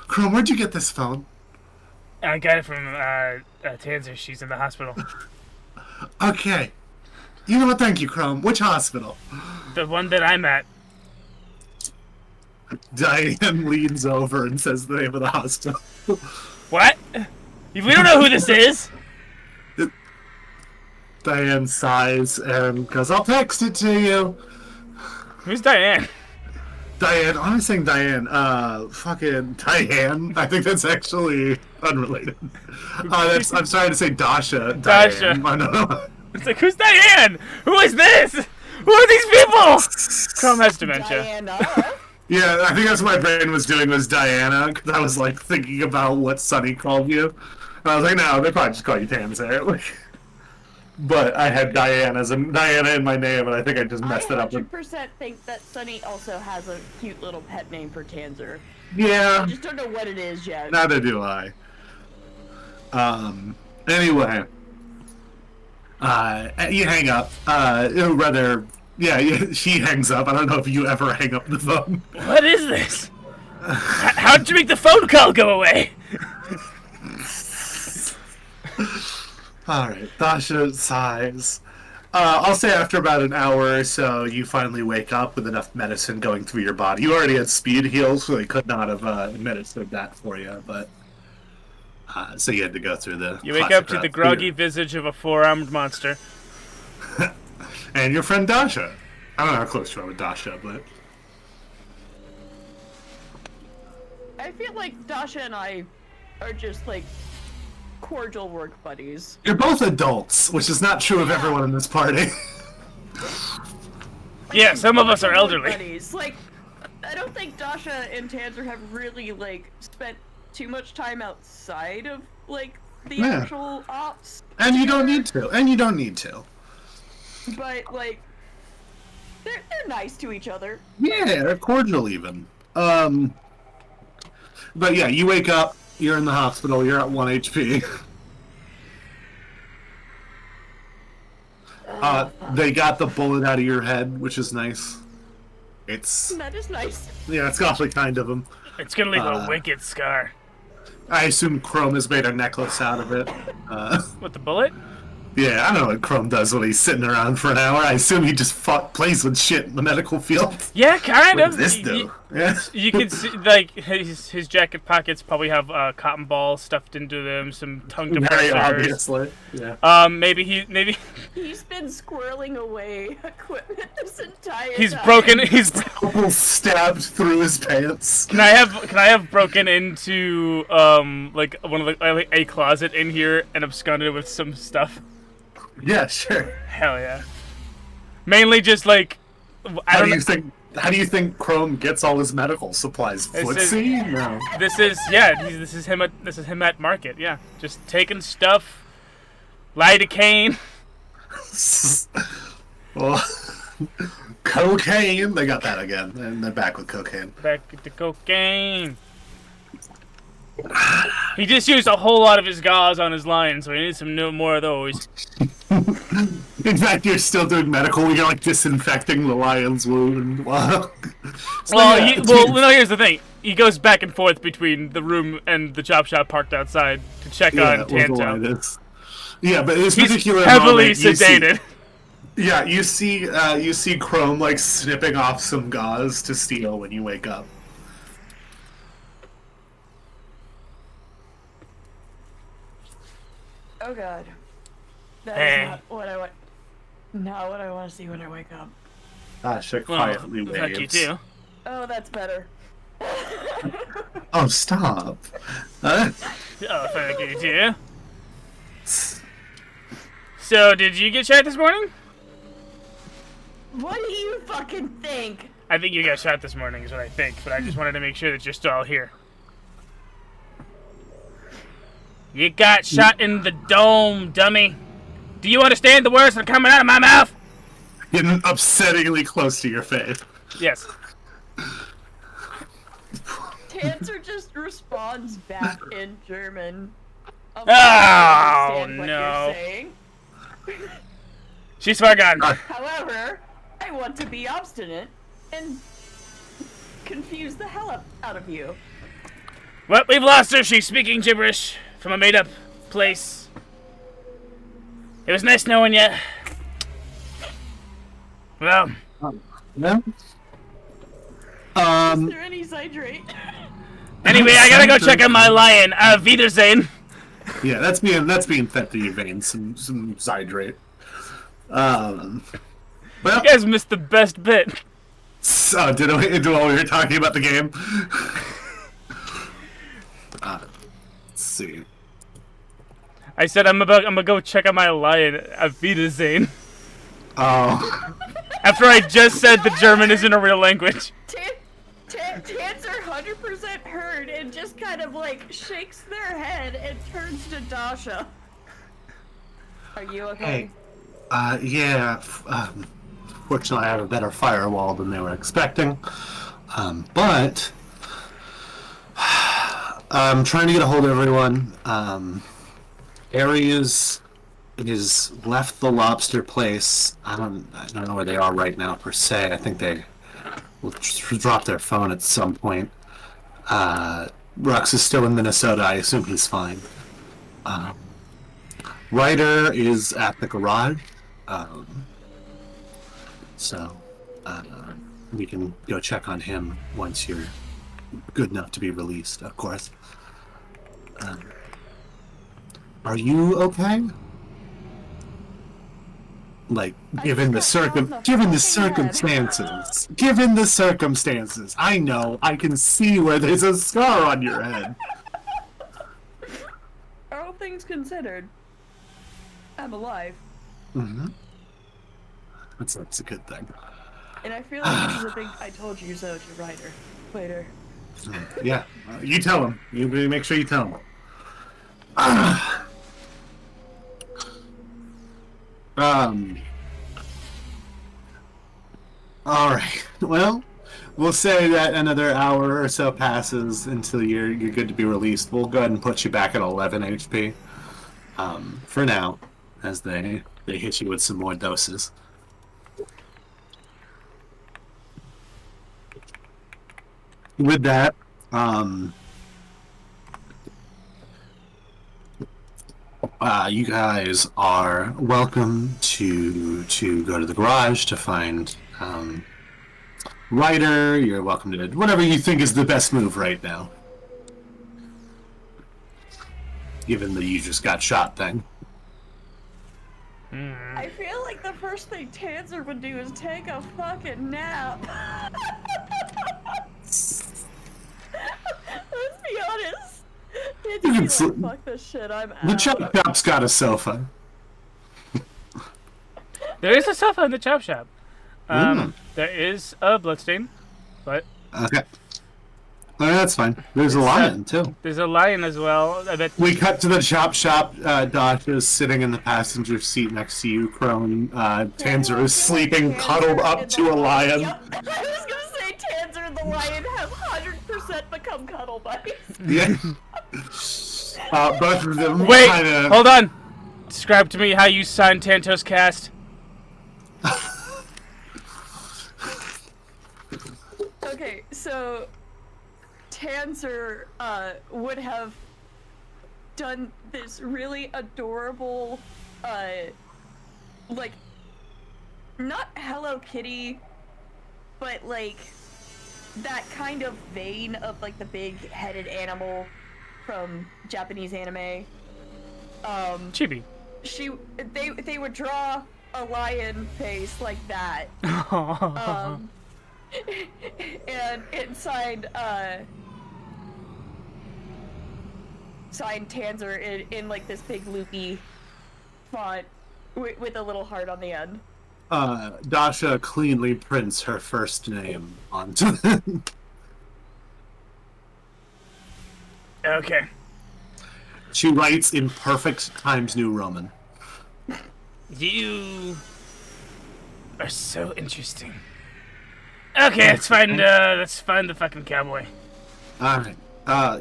Chrome, where'd you get this phone? I got it from Tanzer. She's in the hospital. Okay. You know what? Thank you, Chrome. Which hospital? The one that I'm at. Diane leans over and says the name of the hospital. What? We don't know who this is. Diane sighs and goes, I'll text it to you. Who's Diane? Diane, I'm saying Diane. Fucking Diane. I think that's actually unrelated. I'm sorry to say Dasha. Dasha. Diane. No. It's like, who's Diane? Who is this? Who are these people? Chrome has dementia. Diana. Yeah, I think that's what my brain was doing, was Diana, because I was, like, thinking about what Sunny called you. And I was like, no, they probably just call you Tanzer. Like, but I had Diana in my name, and I think I just messed it up. I 100% think that Sunny also has a cute little pet name for Tanzer. Yeah. I just don't know what it is yet. Neither do I. Anyway. You hang up. Yeah, she hangs up. I don't know if you ever hang up the phone. What is this? How did you make the phone call go away? Alright, Dasha sighs. I'll say after about an hour or so, you finally wake up with enough medicine going through your body. You already had speed heals, so they could not have administered that for you, but... so you had to go through the... You wake up to the groggy visage of a four-armed monster. And your friend Dasha. I don't know how close you are with Dasha, but... I feel like Dasha and I are just, like, cordial work buddies. You're both adults, which is not true of everyone in this party. Yeah, some of us are elderly. Buddies. Like, I don't think Dasha and Tanzer have really, like, spent too much time outside of, like, the actual ops. And you don't need to. But, like, they're nice to each other. Yeah, they're cordial even. But yeah, you wake up, you're in the hospital, you're at 1 HP. They got the bullet out of your head, which is nice. That is nice. Yeah, it's awfully kind of them. It's gonna leave a wicked scar. I assume Chrome has made a necklace out of it. With the bullet? Yeah, I don't know what Chrome does when he's sitting around for an hour. I assume he just plays with shit in the medical field. Yeah, kind of. What does this do? You can see, like, his jacket pockets probably have cotton balls stuffed into them, some tongue depressors. Very obviously, yeah. Maybe he's been squirreling away equipment this entire he's time. broken. He's stabbed through his pants. Can I have broken into like one of the a closet in here and absconded with some stuff? Yeah, sure. Hell yeah. Mainly just like How do you think Chrome gets all his medical supplies? Footsie? No. This is him at market. Yeah, just taking stuff. Lidocaine. Well, cocaine. They got that again, and they're back with cocaine. Back with the cocaine. He just used a whole lot of his gauze on his line, so he needs some more of those. In fact, you're still doing medical. You're like disinfecting the lion's wound. Well, here's the thing. He goes back and forth between the room and the chop shop parked outside to check on Tanto. Yeah, but this particular heavily moment, sedated. You see Chrome like snipping off some gauze to steal when you wake up. Oh god. That is not what I want. Not what I want to see when I wake up. Dasha quietly waves. Fuck you too. Oh, that's better. Oh, stop. Oh, fuck you too. So, did you get shot this morning? What do you fucking think? I think you got shot this morning is what I think, but I just wanted to make sure that you're still here. You got shot in the dome, dummy. Do you understand the words that are coming out of my mouth? Getting upsettingly close to your face. Yes. Tanzer just responds back in German. Oh, no. She's forgotten. However, I want to be obstinate and confuse the hell out of you. Well, we've lost her. She's speaking gibberish from a made-up place. It was nice knowing you. Well. Yeah. Is there any hydrate? Anyway, I gotta go check on my lion. Wiedersehen. Yeah, that's being fed to your veins. Some Zydrate. Well, You guys missed the best bit. so did we were talking about the game? Let's see. I said I'm gonna go check on my lion. Wiedersehen. Oh. After I just said the German isn't a real language. Tanzer 100% heard and just kind of like shakes their head and turns to Dasha. Are you okay? Hey, yeah. Fortunately, I have a better firewall than they were expecting. But I'm trying to get a hold of everyone. Aries has left the lobster place. I don't know where they are right now per se. I think they will drop their phone at some point. Rux is still in Minnesota. I assume he's fine. Ryder is at the garage. So we can go check on him once you're good enough to be released, of course. Are you okay? Like, given the circumstances, I know, I can see where there's a scar on your head. All things considered, I'm alive. Mm-hmm. That's a good thing. And I feel like this is a big I told you so to Ryder later. Yeah, you tell him. You make sure you tell him. All right. Well, we'll say that another hour or so passes until you're good to be released. We'll go ahead and put you back at 11 HP. For now, as they hit you with some more doses. With that, you guys are welcome to go to the garage to find Ryder. You're welcome to whatever you think is the best move right now, given that you just got shot thing. I feel like the first thing Tanzer would do is take a fucking nap. Let's be honest. It's You can like, fuck this shit, I'm out. The chop shop's got a sofa. There is a sofa in the chop shop. There is a bloodstain, but Okay. That's fine. There's a lion, too. there's a lion as well. I bet. We cut to the chop shop. Dasha's sitting in the passenger seat next to you. Crone. Tanzer is sleeping, cuddled up to a lion. Yep. I was gonna say Tanzer and the lion have 100% become cuddle buddies. Yeah. Both of them Wait, kinda... hold on. Describe to me how you signed Tanto's cast. Okay, so Tanzer would have done this really adorable, like, not Hello Kitty, but like that kind of vein of like the big-headed animal from Japanese anime. Chibi. They would draw a lion face like that. And it signed Tanzer in like this big loopy font with a little heart on the end. Dasha cleanly prints her first name onto them. Okay. She writes in perfect Times New Roman. You are so interesting. Okay, let's find the fucking cowboy. Alright.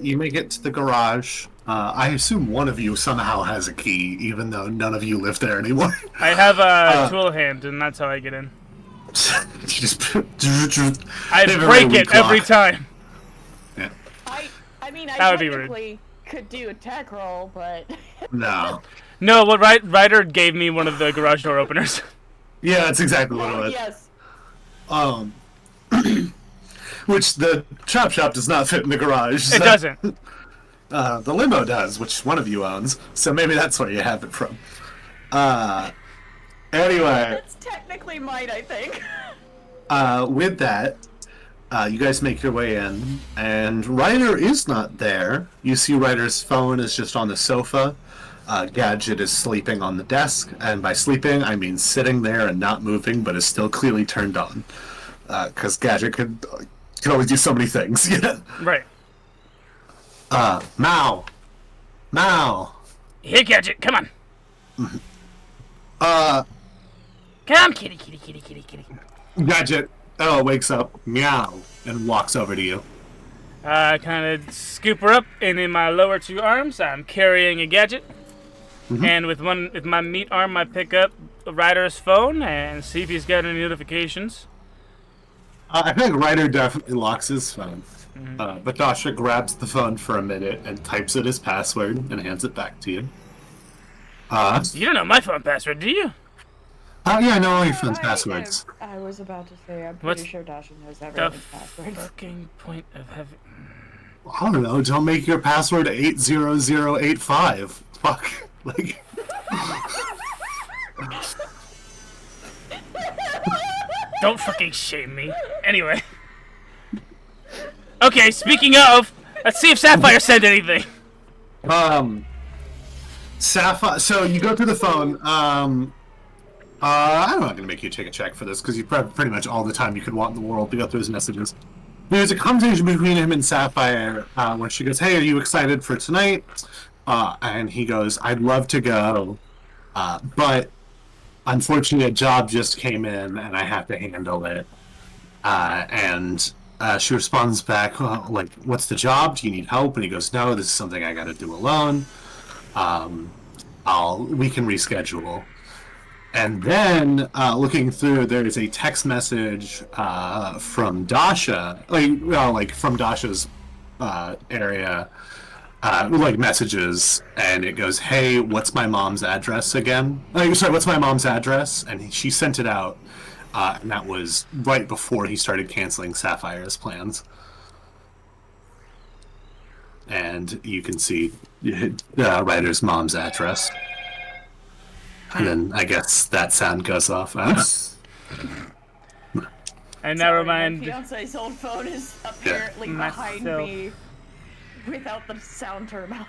You make it to the garage. I assume one of you somehow has a key, even though none of you live there anymore. I have a tool hand, and that's how I get in. You just I break it every time. Yeah. I mean, That I would be rude. technically could do a tech roll, but No. No, what Ryder gave me one of the garage door openers. Yeah, that's exactly what it was. yes, which the chop shop does not fit in the garage. It doesn't. The limo does, which one of you owns, so maybe that's where you have it from. Anyway. That's technically mine, I think. With that, you guys make your way in, and Ryder is not there. You see Ryder's phone is just on the sofa. Gadget is sleeping on the desk, and by sleeping, I mean sitting there and not moving, but is still clearly turned on. Because Gadget can always do so many things. Yeah. Right. Mao. Here, Gadget, come on. Come, kitty. Gadget wakes up, meow, and walks over to you. I kind of scoop her up, and in my lower two arms, I'm carrying a Gadget. Mm-hmm. And with my meat arm, I pick up Ryder's phone and see if he's got any notifications. I think Ryder definitely locks his phone. Mm-hmm. But Dasha grabs the phone for a minute and types it as password and hands it back to you. You don't know my phone password, do you? Yeah, I know all your phone's passwords. I was about to say, I'm What's pretty sure Dasha knows The everyone's password. fucking point of having... I don't know, don't make your password 80085. Fuck. Like... Don't fucking shame me. Anyway. Okay, speaking of, let's see if Sapphire sent anything. Sapphire, so you go through the phone, I'm not gonna make you take a check for this, because you pretty much all the time you could want in the world to go through his messages. There's a conversation between him and Sapphire, where she goes, hey, are you excited for tonight? And he goes, I'd love to go, but unfortunately a job just came in and I have to handle it. And she responds back, like, what's the job? Do you need help? And he goes, no, this is something I gotta do alone. We can reschedule. And then, looking through, there's a text message from Dasha, from Dasha's area, messages, and it goes, hey, what's my mom's address again? What's my mom's address? And she sent it out, and that was right before he started canceling Sapphire's plans. And you can see Ryder's mom's address. And then I guess that sound goes off. And never mind. My fiance's old phone is apparently behind me without the sound turned on.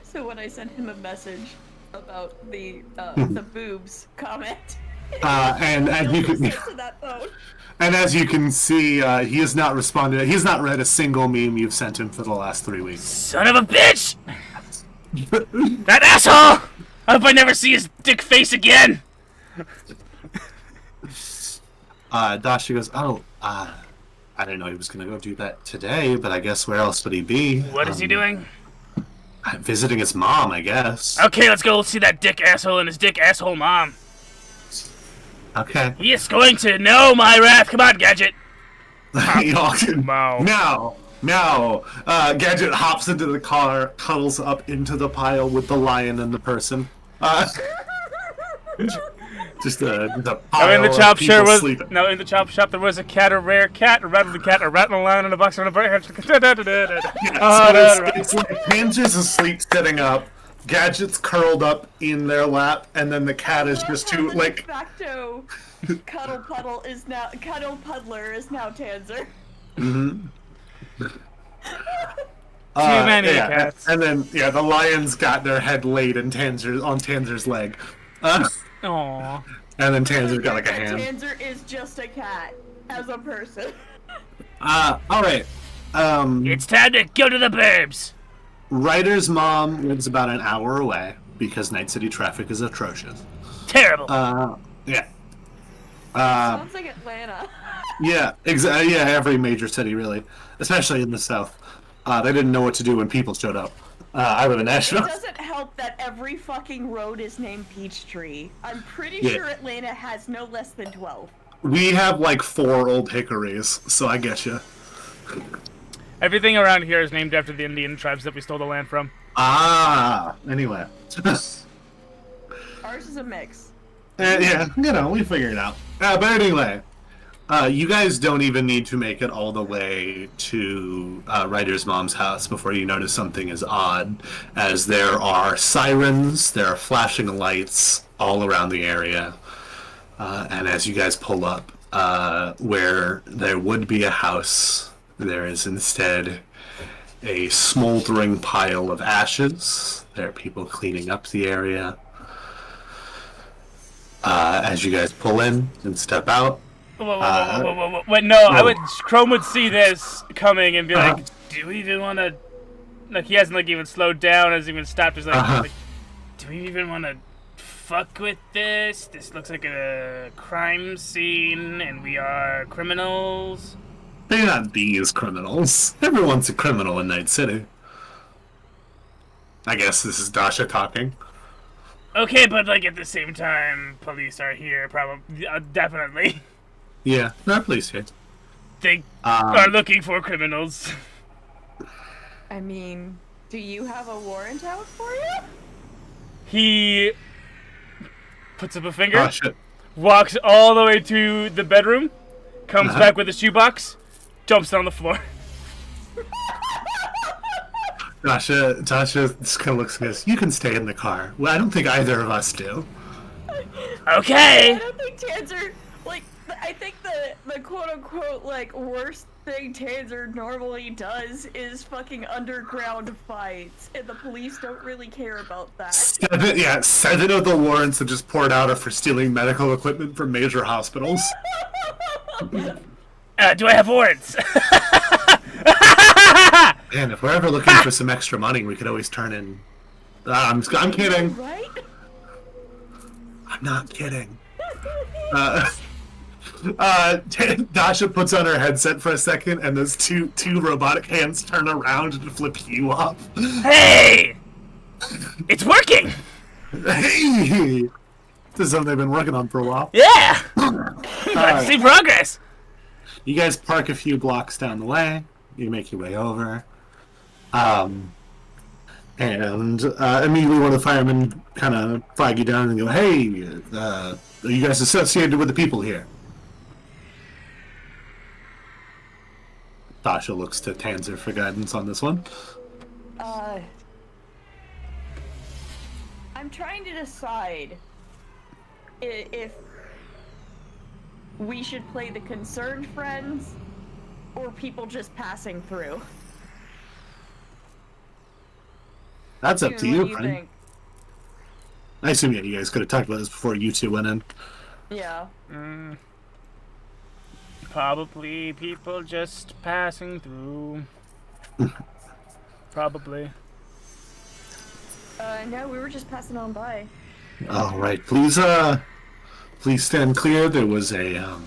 So when I sent him a message about the boobs comment, and as you can to that phone. And as you can see, he has not responded. He has not read a single meme you've sent him for the last 3 weeks. Son of a bitch! That asshole! I hope I never see his dick face again! Dasha goes, I didn't know he was going to go do that today, but I guess where else would he be? What is he doing? Visiting his mom, I guess. Okay, let's go see that dick asshole and his dick asshole mom. Okay. He is going to know my wrath. Come on, Gadget. Meow. Gadget hops into the car, cuddles up into the pile with the lion and the person. Just a pile in the chop of people sleeping. No, in the chop shop there was a cat, a rare cat, a rattling cat, a rattling lion, and a box on a bird. It's like Panzer's asleep sitting up, Gadget's curled up in their lap, and then the cat is just too like. De facto, Cuddle Puddler is now Tanzer. Mm-hmm. Too many cats. And then the lions got their head laid in Tanzer's leg. Aww. And then Tanzer got like a hand. Tanzer is just a cat as a person. Alright. It's time to go to the burbs. Ryder's mom lives about an hour away because Night City traffic is atrocious. Terrible. Yeah. Sounds like Atlanta. Yeah, exactly. Yeah, every major city really, especially in the South. They didn't know what to do when people showed up. I live in Nashville. It doesn't help that every fucking road is named Peachtree. I'm pretty sure Atlanta has no less than 12. We have like 4 old hickories, so I get you. Everything around here is named after the Indian tribes that we stole the land from. Anyway. Ours is a mix. Yeah, we figure it out. But anyway, You guys don't even need to make it all the way to Ryder's mom's house before you notice something is odd, as there are sirens, there are flashing lights all around the area, and as you guys pull up, where there would be a house, there is instead a smoldering pile of ashes. There are people cleaning up the area. As you guys pull in and step out, whoa. Wait, no, Chrome would see this coming and be like, do we even want to, like, he hasn't, like, even slowed down, hasn't even stopped, he's like, do we even want to fuck with this? This looks like a crime scene, and we are criminals. They're not these criminals. Everyone's a criminal in Night City. I guess this is Dasha talking. Okay, but, like, at the same time, police are here, probably, definitely. Yeah, not police here. They are looking for criminals. I mean, do you have a warrant out for you? He puts up a finger, Oh, shit. walks all the way to the bedroom, comes back with a shoebox, jumps on the floor. Tasha just kind of looks and goes, you can stay in the car. Well, I don't think either of us do. Okay. I don't think Tanzer, like, I think the quote-unquote, like, worst thing Tanzer normally does is fucking underground fights, and the police don't really care about that. Seven of the warrants that just poured out are for stealing medical equipment from major hospitals. Do I have warrants? Man, if we're ever looking for some extra money, we could always turn in... I'm kidding. Right? I'm not kidding. Dasha puts on her headset for a second, and those two robotic hands turn around and flip you off. Hey! It's working! Hey! This is something they've been working on for a while. Yeah! Glad to see progress! You guys park a few blocks down the way. You make your way over. And immediately one of the firemen kind of flag you down and go, hey, are you guys associated with the people here? Dasha looks to Tanzer for guidance on this one. I'm trying to decide if we should play the concerned friends or people just passing through. That's up to What you, do you friend. think? I assume you guys could have talked about this before you two went in. Yeah. Probably people just passing through. Probably. No, we were just passing on by. All right, please stand clear. There was a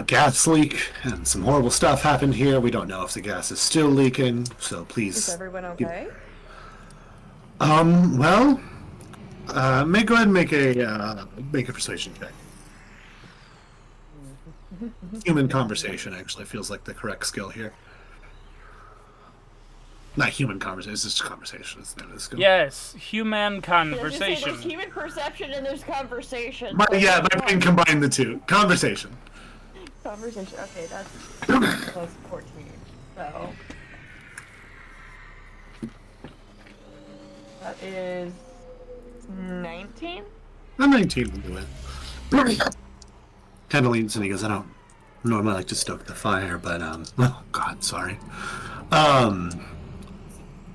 gas leak and some horrible stuff happened here. We don't know if the gas is still leaking, so please. Is everyone okay? Well, go ahead and make a persuasion check. Human conversation actually feels like the correct skill here. Not human conversation, it's just conversation. It's not a skill. Yes, human Yeah, conversation. there's human perception and there's conversation. My brain combined the two. Conversation. Conversation. Okay, that's 14. So that is 19. I'm 19 will do it. Kind of leans and he goes, I don't normally like to stoke the fire, but oh God, sorry.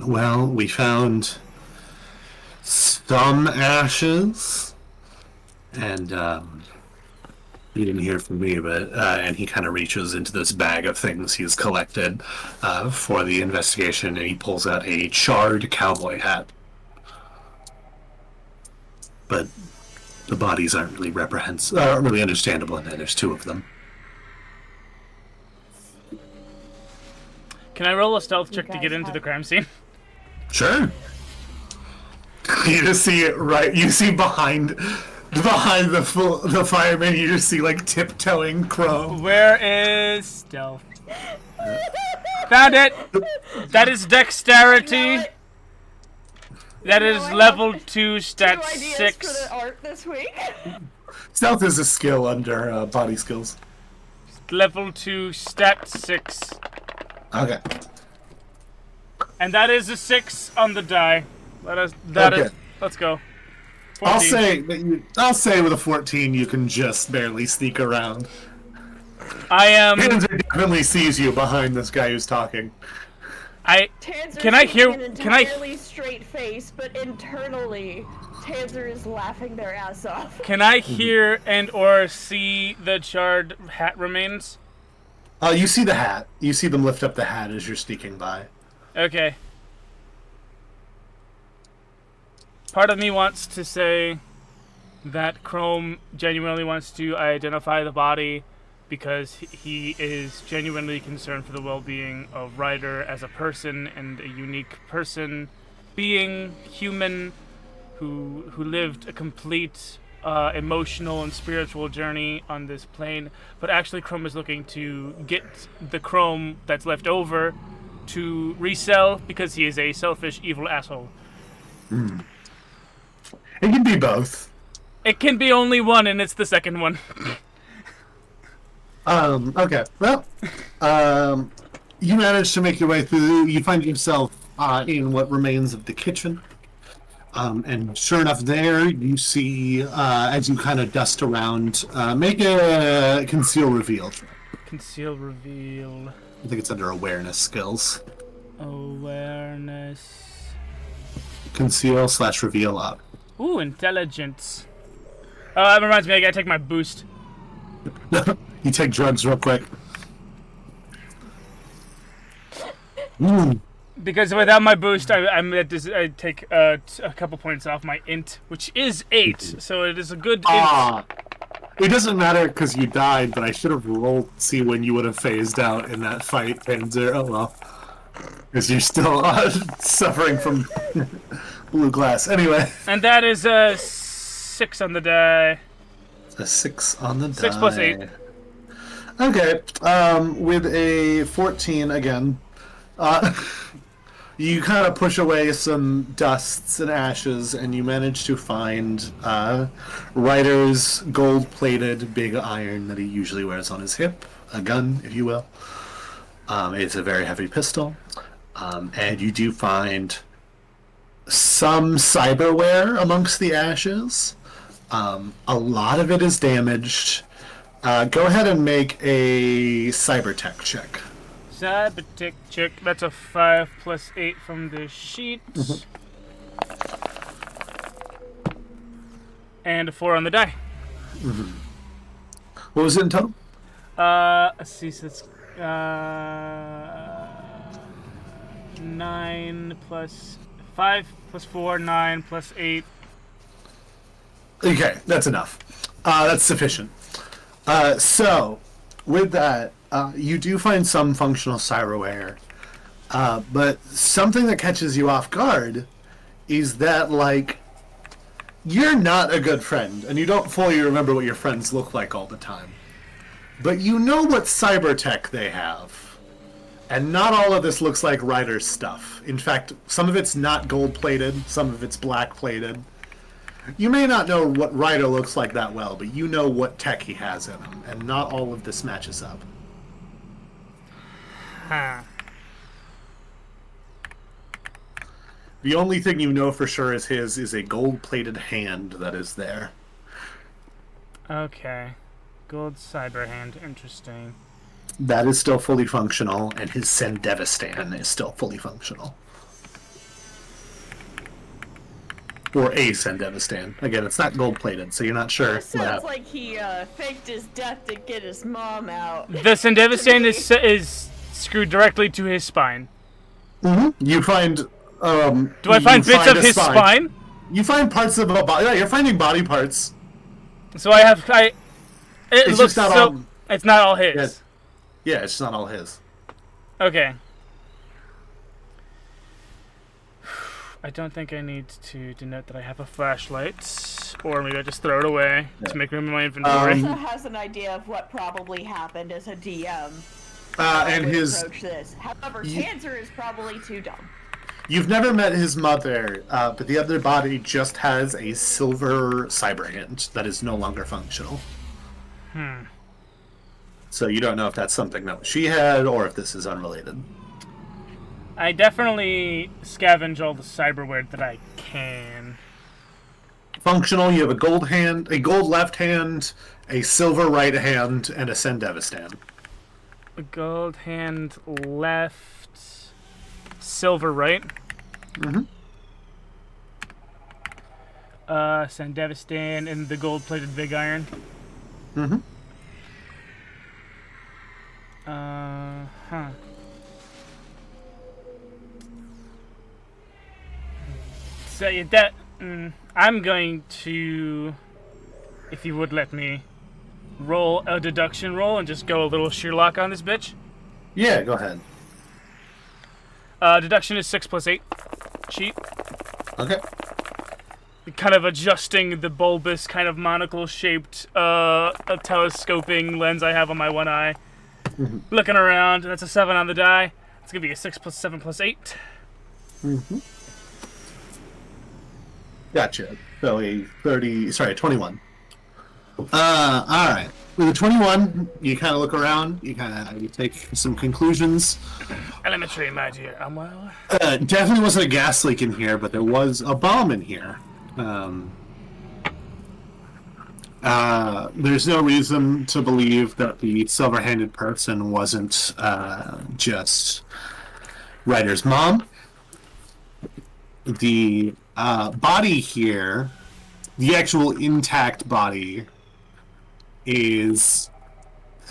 Well, we found some ashes, and you didn't hear from me, but and he kind of reaches into this bag of things he's collected for the investigation, and he pulls out a charred cowboy hat. But the bodies aren't really really understandable, and there's two of them. Can I roll a stealth check to get into the crime scene? Sure. You just see it right. You see behind the fireman. You just see like tiptoeing Crow. Where is stealth? Found it. That is dexterity. That is level 2, stat 6. For the art this week. Stealth is a skill under body skills. Level 2, stat 6. Okay. And that is a 6 on the die. Let's go. 14. I'll say with a 14 you can just barely sneak around. Tanzer definitely sees you behind this guy who's talking. Can I hear? An entirely straight face, but internally, Tanzer is laughing their ass off. Can I hear and/or see the charred hat remains? You see the hat. You see them lift up the hat as you're sneaking by. Okay. Part of me wants to say that Chrome genuinely wants to identify the body because he is genuinely concerned for the well-being of Ryder as a person and a unique person, being human, who lived a complete emotional and spiritual journey on this plane. But actually, Chrome is looking to get the Chrome that's left over to resell because he is a selfish, evil asshole. Mm. It can be both. It can be only one, and it's the second one. Okay. Well, you manage to make your way through. You find yourself in what remains of the kitchen. And sure enough, there you see, as you kind of dust around, make a conceal reveal. Conceal reveal. I think it's under awareness skills. Awareness. Conceal/reveal up. Ooh, intelligence. Oh, that reminds me, I gotta take my boost. You take drugs real quick. Mm. Because without my boost, I take a couple points off my int, which is 8, so it is a good int. It doesn't matter because you died, but I should have rolled to see when you would have phased out in that fight, Panzer. Oh well. Because you're still suffering from blue glass. Anyway. And that is a 6 on the die. A 6 on the die. 6 plus 8. Okay. With a 14 again. You kind of push away some dusts and ashes, and you manage to find Ryder's gold-plated big iron that he usually wears on his hip. A gun, if you will. It's a very heavy pistol. And you do find some cyberware amongst the ashes. A lot of it is damaged. Go ahead and make a cyber tech check. Cyber tech check. That's a 5 plus 8 from the sheet. Mm-hmm. And a 4 on the die. Mm-hmm. What was it in total? Let's see. So it's 9 plus 5 plus 4, 9 plus 8. Okay, that's enough. That's sufficient. So, with that, you do find some functional cyberware, but something that catches you off guard is that, like, you're not a good friend, and you don't fully remember what your friends look like all the time. But you know what cyber tech they have. And not all of this looks like Ryder's stuff. In fact, some of it's not gold-plated, some of it's black-plated. You may not know what Ryder looks like that well, but you know what tech he has in him, and not all of this matches up. Huh. The only thing you know for sure is his is a gold-plated hand that is there. Okay. Gold cyber hand. Interesting. That is still fully functional, and his Sendevistan is still fully functional. Or a Sendevistan. Again, it's not gold-plated, so you're not sure. It sounds like he faked his death to get his mom out. The Sendevistan is screwed directly to his spine. Mm-hmm. You find... Do I find bits of his spine? You find parts of a body. Yeah, you're finding body parts. So it looks not so... all, it's not all his. Yeah, it's not all his. Okay. I don't think I need to denote that I have a flashlight, or maybe I just throw it away to make room in my inventory. He also has an idea of what probably happened as a DM. And his approach this. However, Tanzer is probably too dumb. You've never met his mother, but the other body just has a silver cyber hand that is no longer functional. So you don't know if that's something that she had or if this is unrelated. I definitely scavenge all the cyberware that I can. Functional, you have a gold hand, a gold left hand, a silver right hand, and a Sendevistan. A gold hand left, silver right. Mm-hmm. Sendevistan and the gold-plated Vig Iron. Mm-hmm. Huh. So that I'm going to, if you would let me, roll a deduction roll and just go a little Sherlock on this bitch. Yeah, go ahead. Deduction is 6 + 8. Cheat. Okay. Kind of adjusting the bulbous, kind of monocle-shaped, telescoping lens I have on my one eye. Mm-hmm. Looking around, and that's a 7 on the die. It's gonna be a 6 + 7 + 8. Mm-hmm. Gotcha. So a 21. Alright. With a 21, you kind of look around, you take some conclusions. Elementary, my dear. I'm well. Definitely wasn't a gas leak in here, but there was a bomb in here. There's no reason to believe that the silver-handed person wasn't just Ryder's mom. The body here, the actual intact body, is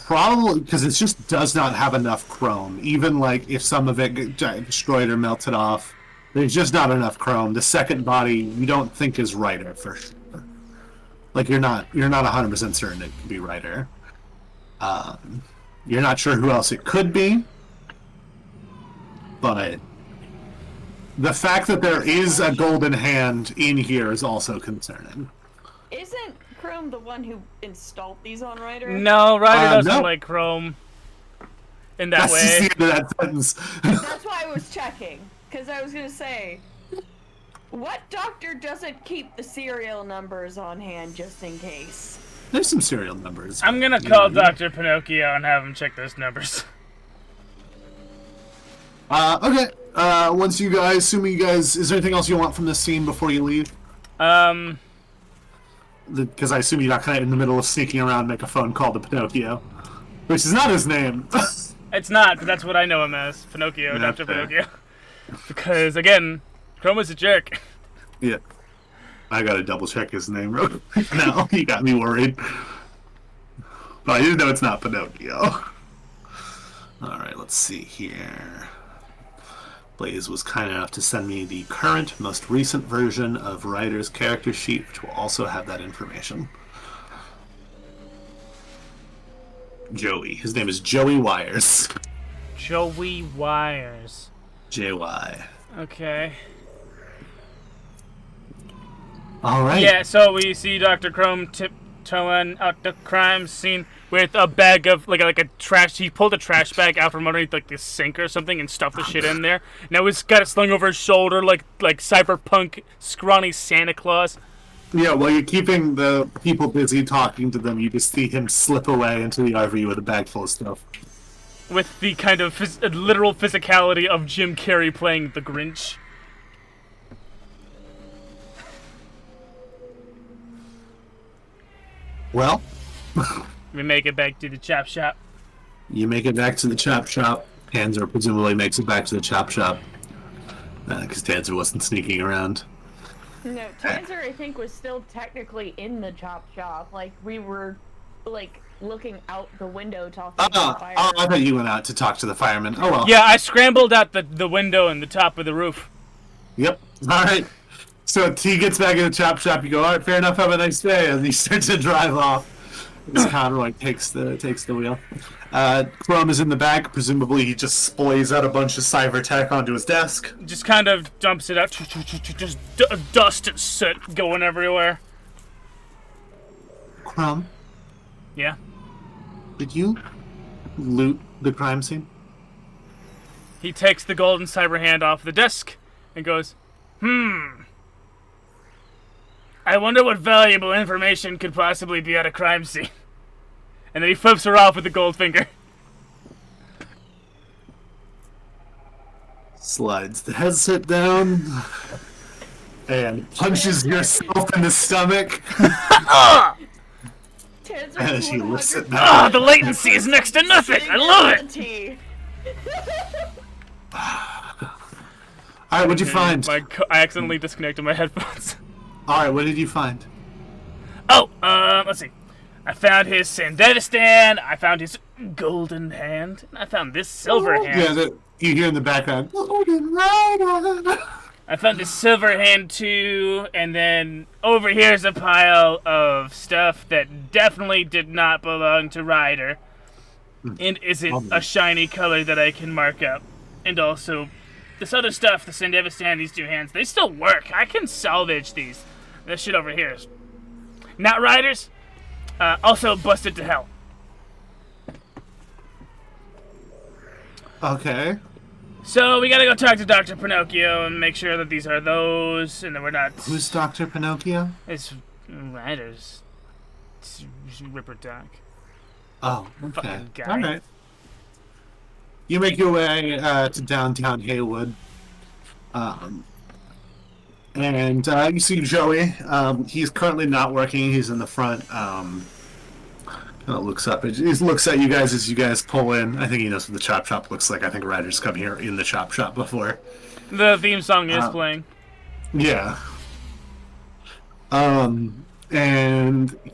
probably because it just does not have enough chrome. Even like if some of it got destroyed or melted off, there's just not enough chrome. The second body you don't think is Ryder for sure. Like you're not 100% certain it could be Ryder. You're not sure who else it could be, but the fact that there is a golden hand in here is also concerning. Isn't Chrome the one who installed these on Ryder? No, Ryder doesn't no. like Chrome in that That's way. just the end of that sentence. That's why I was checking, because I was gonna say, what doctor doesn't keep the serial numbers on hand just in case? There's some serial numbers. I'm gonna call Dr. Pinocchio and have him check those numbers. Okay. Once you guys, assuming you guys, is there anything else you want from this scene before you leave? Because I assume you're not kind of in the middle of sneaking around and make a phone call to Pinocchio, which is not his name. It's not, but that's what I know him as, Pinocchio, That's Dr. fair. Pinocchio. Because, again, Chrome is a jerk. Yeah. I gotta double check his name real quick now. You got me worried. But I didn't know it's not Pinocchio. Alright, let's see here. Blaze was kind enough to send me the current, most recent version of Ryder's character sheet, which will also have that information. Joey. His name is Joey Wires. Joey Wires. J-Y. Okay. Alright. Yeah, so we see Dr. Chrome tiptoeing out the crime scene with a bag of, like a trash, he pulled a trash bag out from underneath, like, this sink or something and stuffed the shit in there. Now he's got it slung over his shoulder like cyberpunk scrawny Santa Claus. Yeah, while you're keeping the people busy talking to them, you just see him slip away into the RV with a bag full of stuff. With the kind of literal physicality of Jim Carrey playing the Grinch. Well, We make it back to the chop shop. you make it back to the chop shop. Tanzer presumably makes it back to the chop shop. Because Tanzer wasn't sneaking around. No, Tanzer, I think, was still technically in the chop shop. Like, we were, like, looking out the window talking to the fire. I thought you went out to talk to the fireman. Oh well. Yeah, I scrambled out the window and the top of the roof. Yep. Alright. So he gets back in the chop shop, you go, alright, fair enough, have a nice day, and he starts to drive off. As Conroy takes the wheel. Chrome is in the back, presumably he just splays out a bunch of cyber tech onto his desk. Just kind of dumps it out, just dust and soot going everywhere. Chrome, Yeah. did you loot the crime scene? He takes the golden cyber hand off the desk, and goes, I wonder what valuable information could possibly be at a crime scene. And then he flips her off with the gold finger. Slides the headset down and punches yourself in the stomach. As he lifts it down. The latency is next to nothing. I love it. Alright, what'd you find? I accidentally disconnected my headphones. Alright, what did you find? Oh, let's see. I found his Sandevistan, I found his golden hand, and I found this silver hand. Yeah, you hear in the background, golden rider. I found this silver hand too, and then over here's a pile of stuff that definitely did not belong to Ryder, and isn't a shiny color that I can mark up. And also, this other stuff, the Sandevistan, these two hands, they still work. I can salvage these. This shit over here is not Ryder's. Also busted to hell. Okay. So we gotta go talk to Dr. Pinocchio and make sure that these are those, and that we're not. Who's Dr. Pinocchio? It's Ryder's. It's Ripper Doc. Oh, okay. Fucking guy. All right. You make your way to downtown Haywood, and you see Joey. He's currently not working. He's in the front. Kind of looks up. He looks at you guys as you guys pull in. I think he knows what the chop shop looks like. I think Ryder's come here in the chop shop before. The theme song is playing. Yeah. And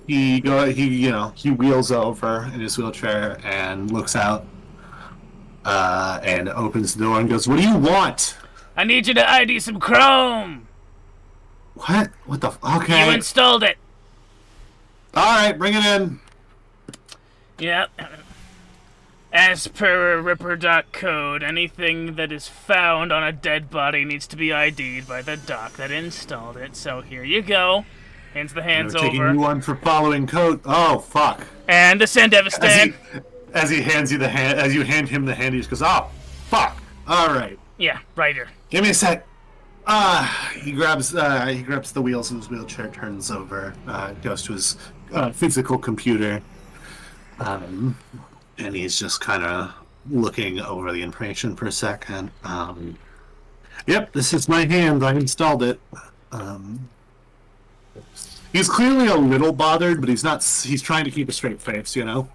he wheels over in his wheelchair and looks out, and opens the door and goes, "What do you want?" I need you to ID some Chrome. What? What the? Okay. You installed it. All right, bring it in. Yep. As per Ripper Doc code, anything that is found on a dead body needs to be ID'd by the doc that installed it. So here you go. Hands the hands over. Taking you one for following code. Oh fuck. And the Sandevistan. As he hands you the hand, as you hand him the hand, he just goes, "Oh fuck. All right. Yeah, Ryder. Give me a sec." He grabs the wheels of his wheelchair, turns over, goes to his physical computer, and he's just kind of looking over the information for a second. Yep, this is my hand. I installed it. He's clearly a little bothered, but he's not. He's trying to keep a straight face, you know.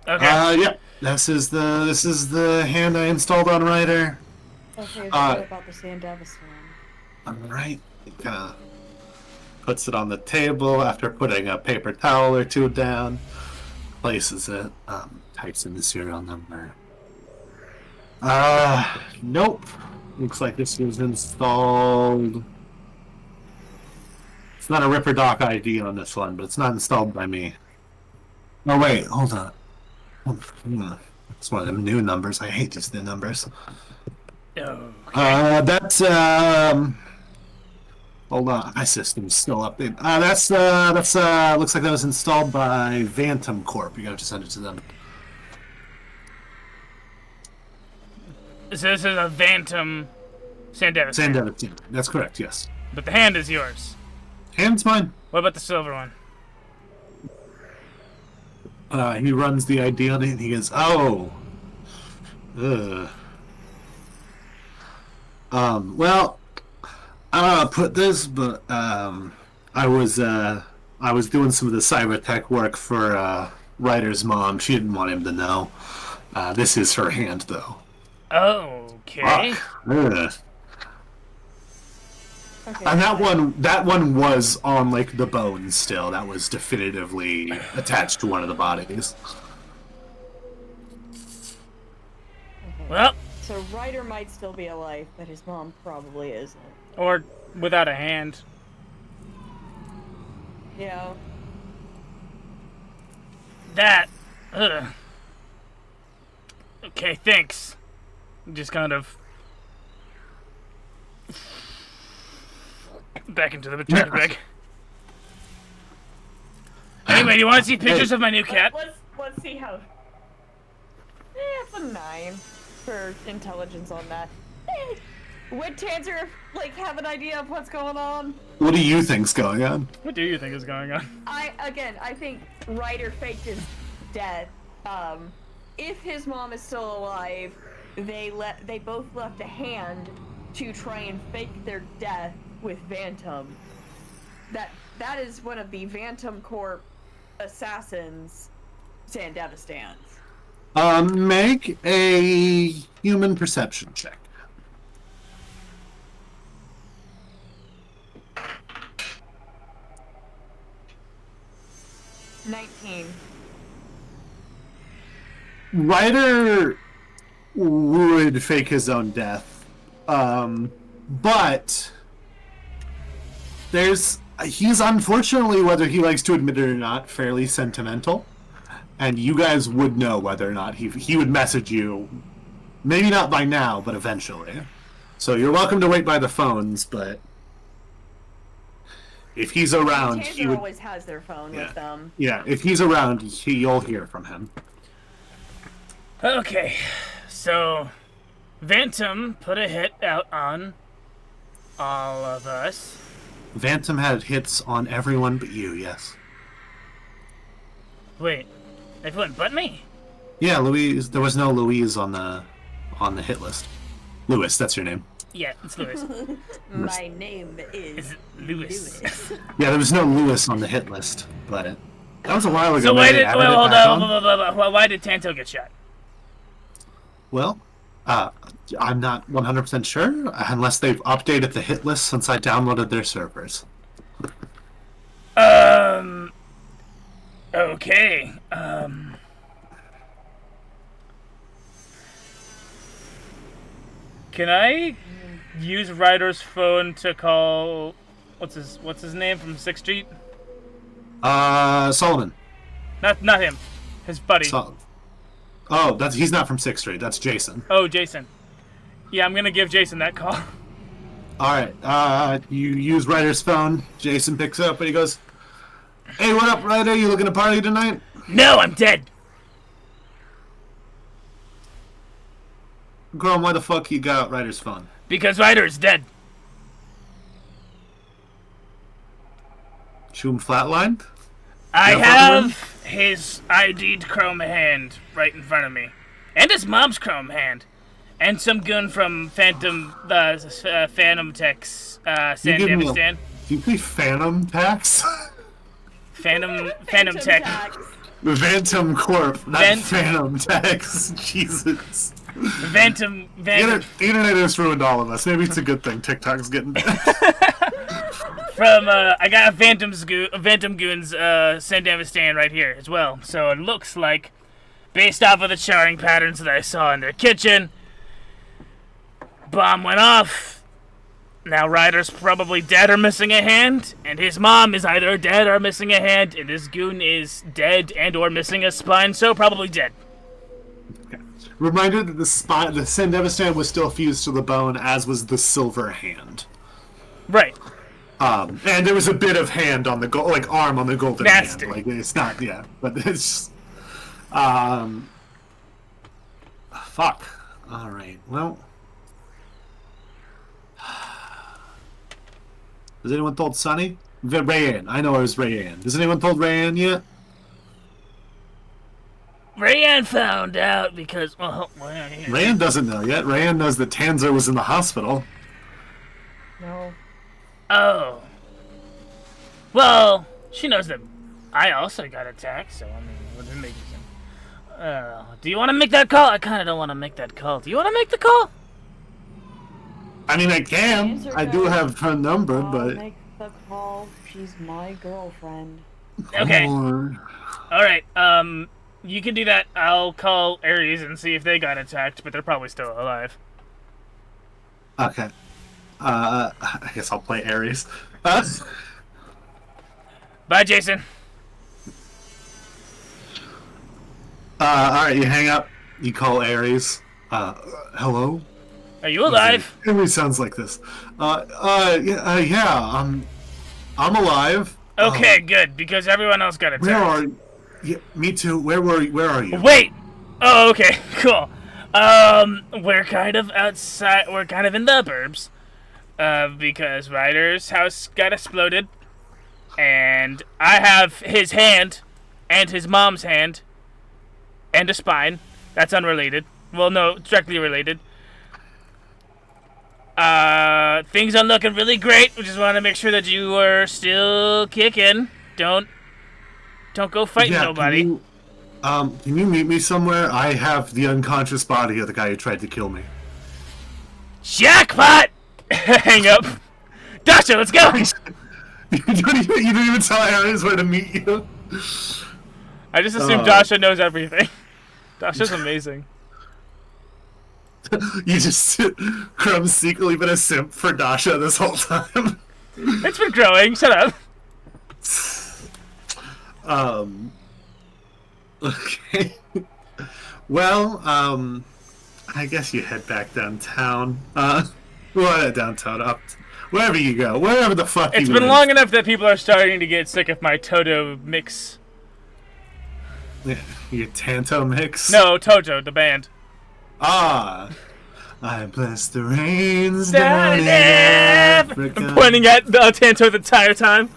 Okay. Yep. This is the hand I installed on Ryder. Okay, what about the Sandevistan? Alright. He kind of puts it on the table after putting a paper towel or two down. Places it. Types in the serial number. Nope. Looks like this was installed. It's not a Ripper Doc ID on this one, but it's not installed by me. Oh wait, hold on. It's one of them new numbers. I hate these new numbers. Okay. That's hold on, my system's still updated. That's looks like that was installed by Vantum Corp. You have to send it to them. So this is a Vantum Sandevistan. Sandevistan. That's correct. Yes. But the hand is yours. Hand's mine. What about the silver one? He runs the ID on it and he goes, "Oh. Well, I don't know how to put this, but I was doing some of the cyber tech work for Ryder's mom. She didn't want him to know. This is her hand, though." Okay. Ugh. Okay, And that one was on like the bone still. That was definitively attached to one of the bodies. okay. Well, So Ryder might still be alive, but his mom probably isn't. or without a hand. Yeah. That. Ugh. Okay, thanks. Just kind of. Back into the trash bag. Anyway, do you want to see pictures of my new cat? Let's see how. It's a 9 for intelligence on that. Would Tanzer, like, have an idea of what's going on? What do you think's going on? What do you think is going on? I think Ryder faked his death. If his mom is still alive, they both left a hand to try and fake their death with Vantum. That is one of the Vantum Corp assassins Sandata stands. Make a human perception check. 19. Ryder would fake his own death, but he's unfortunately, whether he likes to admit it or not, fairly sentimental, and you guys would know whether or not he would message you, maybe not by now, but eventually. So you're welcome to wait by the phones, but if he's around, he would, always has their phone with them. Yeah, if he's around, you'll hear from him. Okay, so Vantum put a hit out on all of us. Vantum had hits on everyone but you, yes. Wait, everyone but me? Yeah, Louise. There was no Louise on the hit list. Lewis, that's your name. Yeah, it's Lewis. My name is Lewis. Yeah, there was no Lewis on the hit list, but that was a while ago. So why did why did Tanto get shot? Well, I'm not 100% sure, unless they've updated the hit list since I downloaded their servers. Okay. Can I use Ryder's phone to call what's his name from 6th Street? Solomon. Not him. His buddy. He's not from 6th Street. That's Jason. Oh, Jason. Yeah, I'm gonna give Jason that call. Alright, you use Ryder's phone. Jason picks up and he goes, "Hey, what up, Ryder? You looking to party tonight?" No, I'm dead. Grom, why the fuck you got Ryder's phone? Because Ryder is dead. Shoot him flatlined? I have his ID'd chrome hand right in front of me. And his mom's chrome hand. And some goon from Phantom Tech's San Davistan. Do you play Phantom Tax? Phantom Tech. Vantum Corp, not Phantom Tax. Jesus. Vantum. The internet has ruined all of us. Maybe it's a good thing TikTok's getting bad. From I got Phantom Goon's San Davistan right here as well. So it looks like, based off of the charring patterns that I saw in their kitchen, bomb went off. Now Ryder's probably dead or missing a hand, and his mom is either dead or missing a hand, and this goon is dead and or missing a spine, so probably dead. Okay. Reminder that the San Davistan was still fused to the bone, as was the silver hand. Right. And there was a bit of hand on the arm on the golden Nasty. hand. Like, it's not, yeah, but it's fuck. All right. Well, has anyone told Sonny? Rayanne. I know it was Rayanne. Has anyone told Rayanne yet? Rayanne found out because Rayanne doesn't know yet. Rayanne knows that Tanzer was in the hospital. No. Oh. Well, she knows that I also got attacked, so I mean, what does it make sense? Do you want to make that call? I kind of don't want to make that call. Do you want to make the call? I mean, I can. I do have her number, but... Make the call. She's my girlfriend. Okay. All right. You can do that. I'll call Ares and see if they got attacked, but they're probably still alive. Okay. I guess I'll play Ares. Bye, Jason. Alright, you hang up. You call Ares. Hello? Are you alive? It always sounds like this. Yeah, I'm alive. Okay, good, because everyone else got attacked. Where are you? Yeah, me too. Where are you? Wait! Oh, okay, cool. We're kind of outside. We're kind of in the burbs. Because Ryder's house got exploded. And I have his hand. And his mom's hand. And a spine. That's unrelated. Well, no, directly related. Things are looking really great. We just want to make sure that you are still kicking. Don't go fighting nobody. Can you meet me somewhere? I have the unconscious body of the guy who tried to kill me. Jackpot! Hang up. Dasha, let's go! You didn't even tell Aries where to meet you. I just assume Dasha knows everything. Dasha's amazing. You just... Crumb's secretly been a simp for Dasha this whole time. It's been growing. Shut up. Okay. Well, I guess you head back downtown. Downtown, up, wherever you go, wherever the fuck It's you been live. long enough that people are starting to get sick of my Toto mix. Yeah, your Tanto mix? No, Toto, the band. Ah. I bless the rains Down down in in Africa. I'm pointing at Tanto the entire time.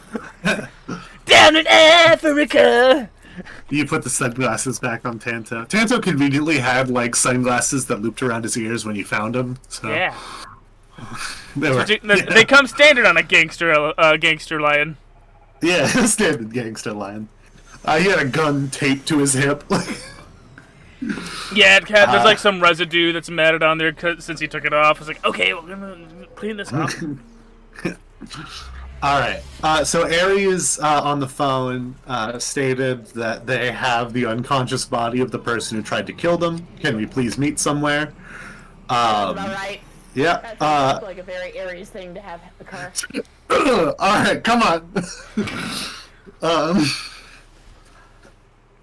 Down in Africa. You put the sunglasses back on Tanto. Tanto conveniently had, like, sunglasses that looped around his ears when you found them. So. Yeah. They come standard on a gangster lion. Yeah, standard gangster lion. He had a gun taped to his hip. Yeah, there's like some residue that's matted on there since he took it off. I was like, okay, we're gonna clean this up. Alright, so Aries on the phone stated that they have the unconscious body of the person who tried to kill them. Can we please meet somewhere? That's about right. Yeah. That sounds like a very Aries thing to have occur. Alright, come on.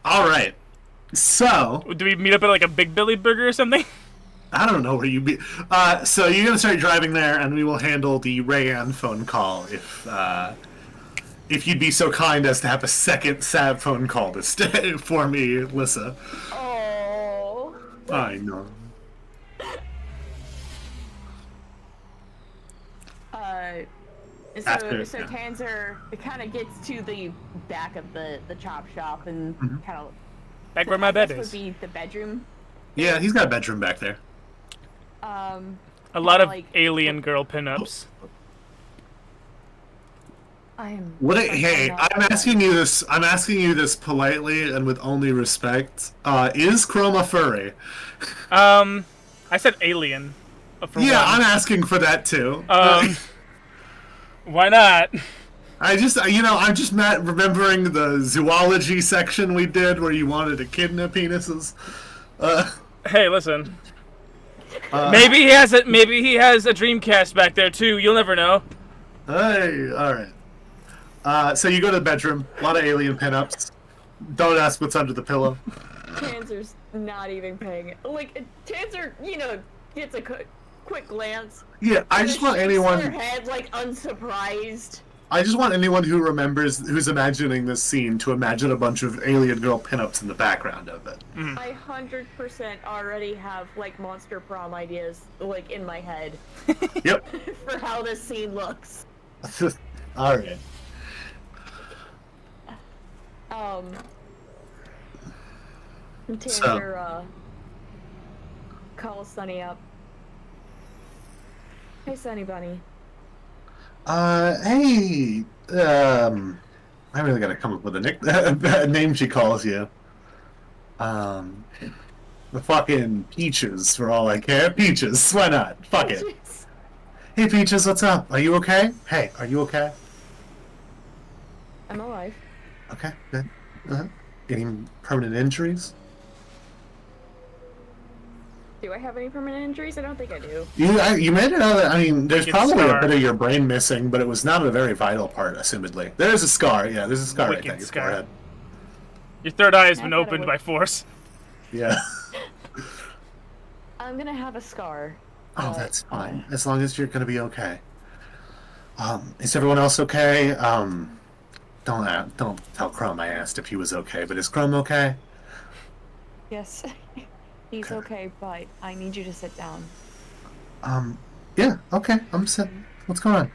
Alright. So... Do we meet up at like a Big Billy Burger or something? I don't know where you'd be. So you're gonna start driving there, and we will handle the Rayanne phone call if you'd be so kind as to have a second sad phone call to stay for me, Lisa. Oh. I know. So Tanzer kind of gets to the back of the chop shop and kind of back where my bed would is. Be the bedroom. Yeah, he's got a bedroom back there. A lot of like, alien girl pinups. Hey, I'm asking you this. I'm asking you this politely and with only respect. Is Chroma furry? I said alien. Yeah, I'm asking for that too. Why not? I'm just remembering the zoology section we did where you wanted to kidnap penises. Hey, listen. Maybe he has a Dreamcast back there too. You'll never know. Hey, all right. So you go to the bedroom. A lot of alien pinups. Don't ask what's under the pillow. Tanzer's not even paying. Like Tanzer, gets a quick glance. Yeah, I just want anyone. Her head like unsurprised. I just want anyone who's imagining this scene to imagine a bunch of alien girl pinups in the background of it. I 100% already have like monster prom ideas like in my head. Yep. For how this scene looks. All right. Tanzer calls Sunny up. Hey, Sunny Bunny. Hey, I really gotta come up with a name she calls you. The fucking Peaches, for all I care. Peaches, why not? Fuck it. Hey, Peaches, what's up? Are you okay? Hey, are you okay? I'm alive. Okay, good. Any permanent injuries? Do I have any permanent injuries? I don't think I do. You made it out of, there's probably scar. a bit of your brain missing, but it was not a very vital part, assumedly. There's a scar, yeah, there's a scar right there. Your forehead. Your third eye has been opened by force. Yeah. I'm gonna have a scar. Oh, that's fine. As long as you're gonna be okay. Is everyone else okay? Don't tell Crumb I asked if he was okay, but is Crumb okay? Yes. He's okay, but I need you to sit down. Yeah, okay, I'm sitting. What's going on?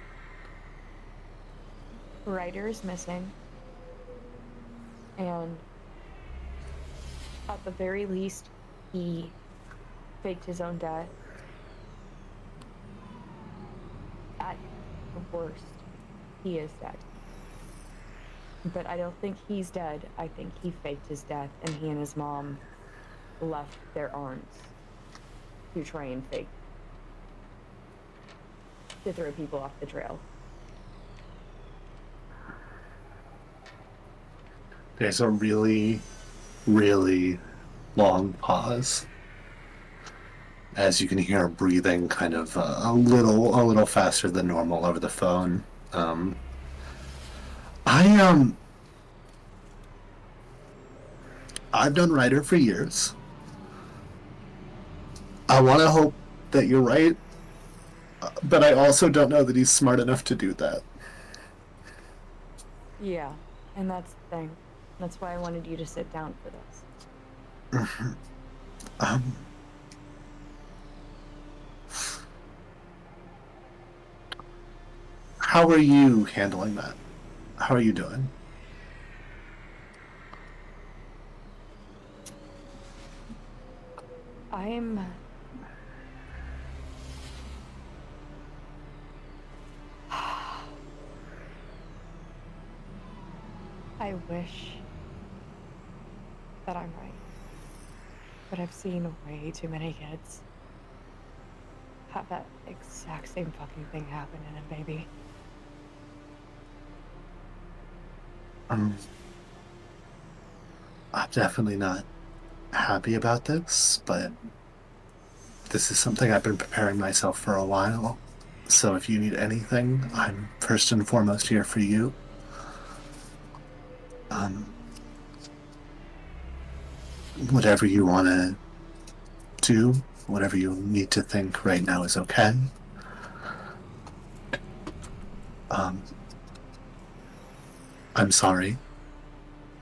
Ryder is missing. And at the very least, he faked his own death. At the worst, he is dead. But I don't think he's dead. I think he faked his death, and he and his mom left their arms to try and fake to throw people off the trail. There's a really, really long pause. As you can hear her breathing kind of a little faster than normal over the phone. I've done Ryder for years. I want to hope that you're right, but I also don't know that he's smart enough to do that. Yeah, and that's the thing. That's why I wanted you to sit down for this. How are you handling that? How are you doing? I wish that I'm right. But I've seen way too many kids have that exact same fucking thing happen in a baby. I'm definitely not happy about this, but this is something I've been preparing myself for a while. So if you need anything, I'm first and foremost here for you. Whatever you want to do, whatever you need to think right now is okay. I'm sorry.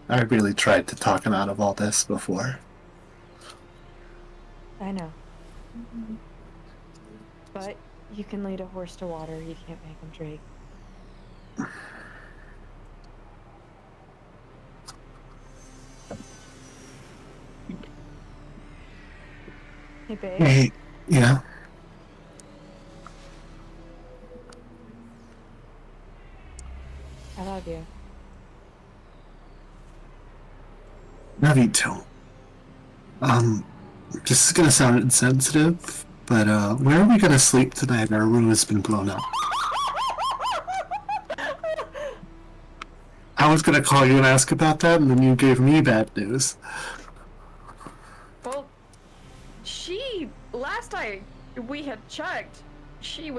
I really tried to talk him out of all this before. I know. But you can lead a horse to water, you can't make him drink. Hey, babe. Hey, yeah? I love you. Love you too. This is gonna sound insensitive, but where are we gonna sleep tonight? Our room has been blown up. I was gonna call you and ask about that, and then you gave me bad news. Well, last we had checked, she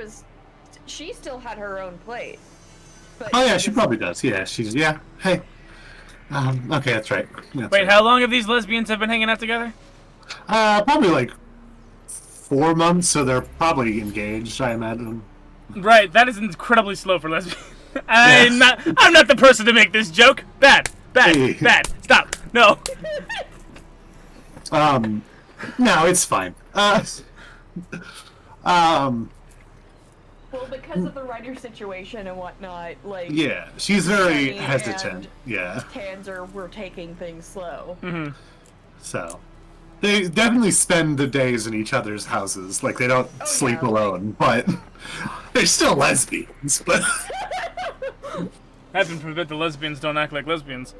still had her own place. But Oh yeah, she probably does. Yeah, yeah. Hey. Okay, that's right. That's Wait, right. how long have these lesbians have been hanging out together? Probably like 4 months, so they're probably engaged, I imagine. Right, that is incredibly slow for lesbians. I'm not the person to make this joke. Bad. Hey. Stop. No. No, it's fine. Well, because of the writer situation and whatnot, like... Yeah, she's very Jenny hesitant. Yeah. Tanzer were taking things slow. Mm-hmm. So, they definitely spend the days in each other's houses. Like, they don't sleep alone, but they're still lesbians. But Heaven forbid the lesbians don't act like lesbians.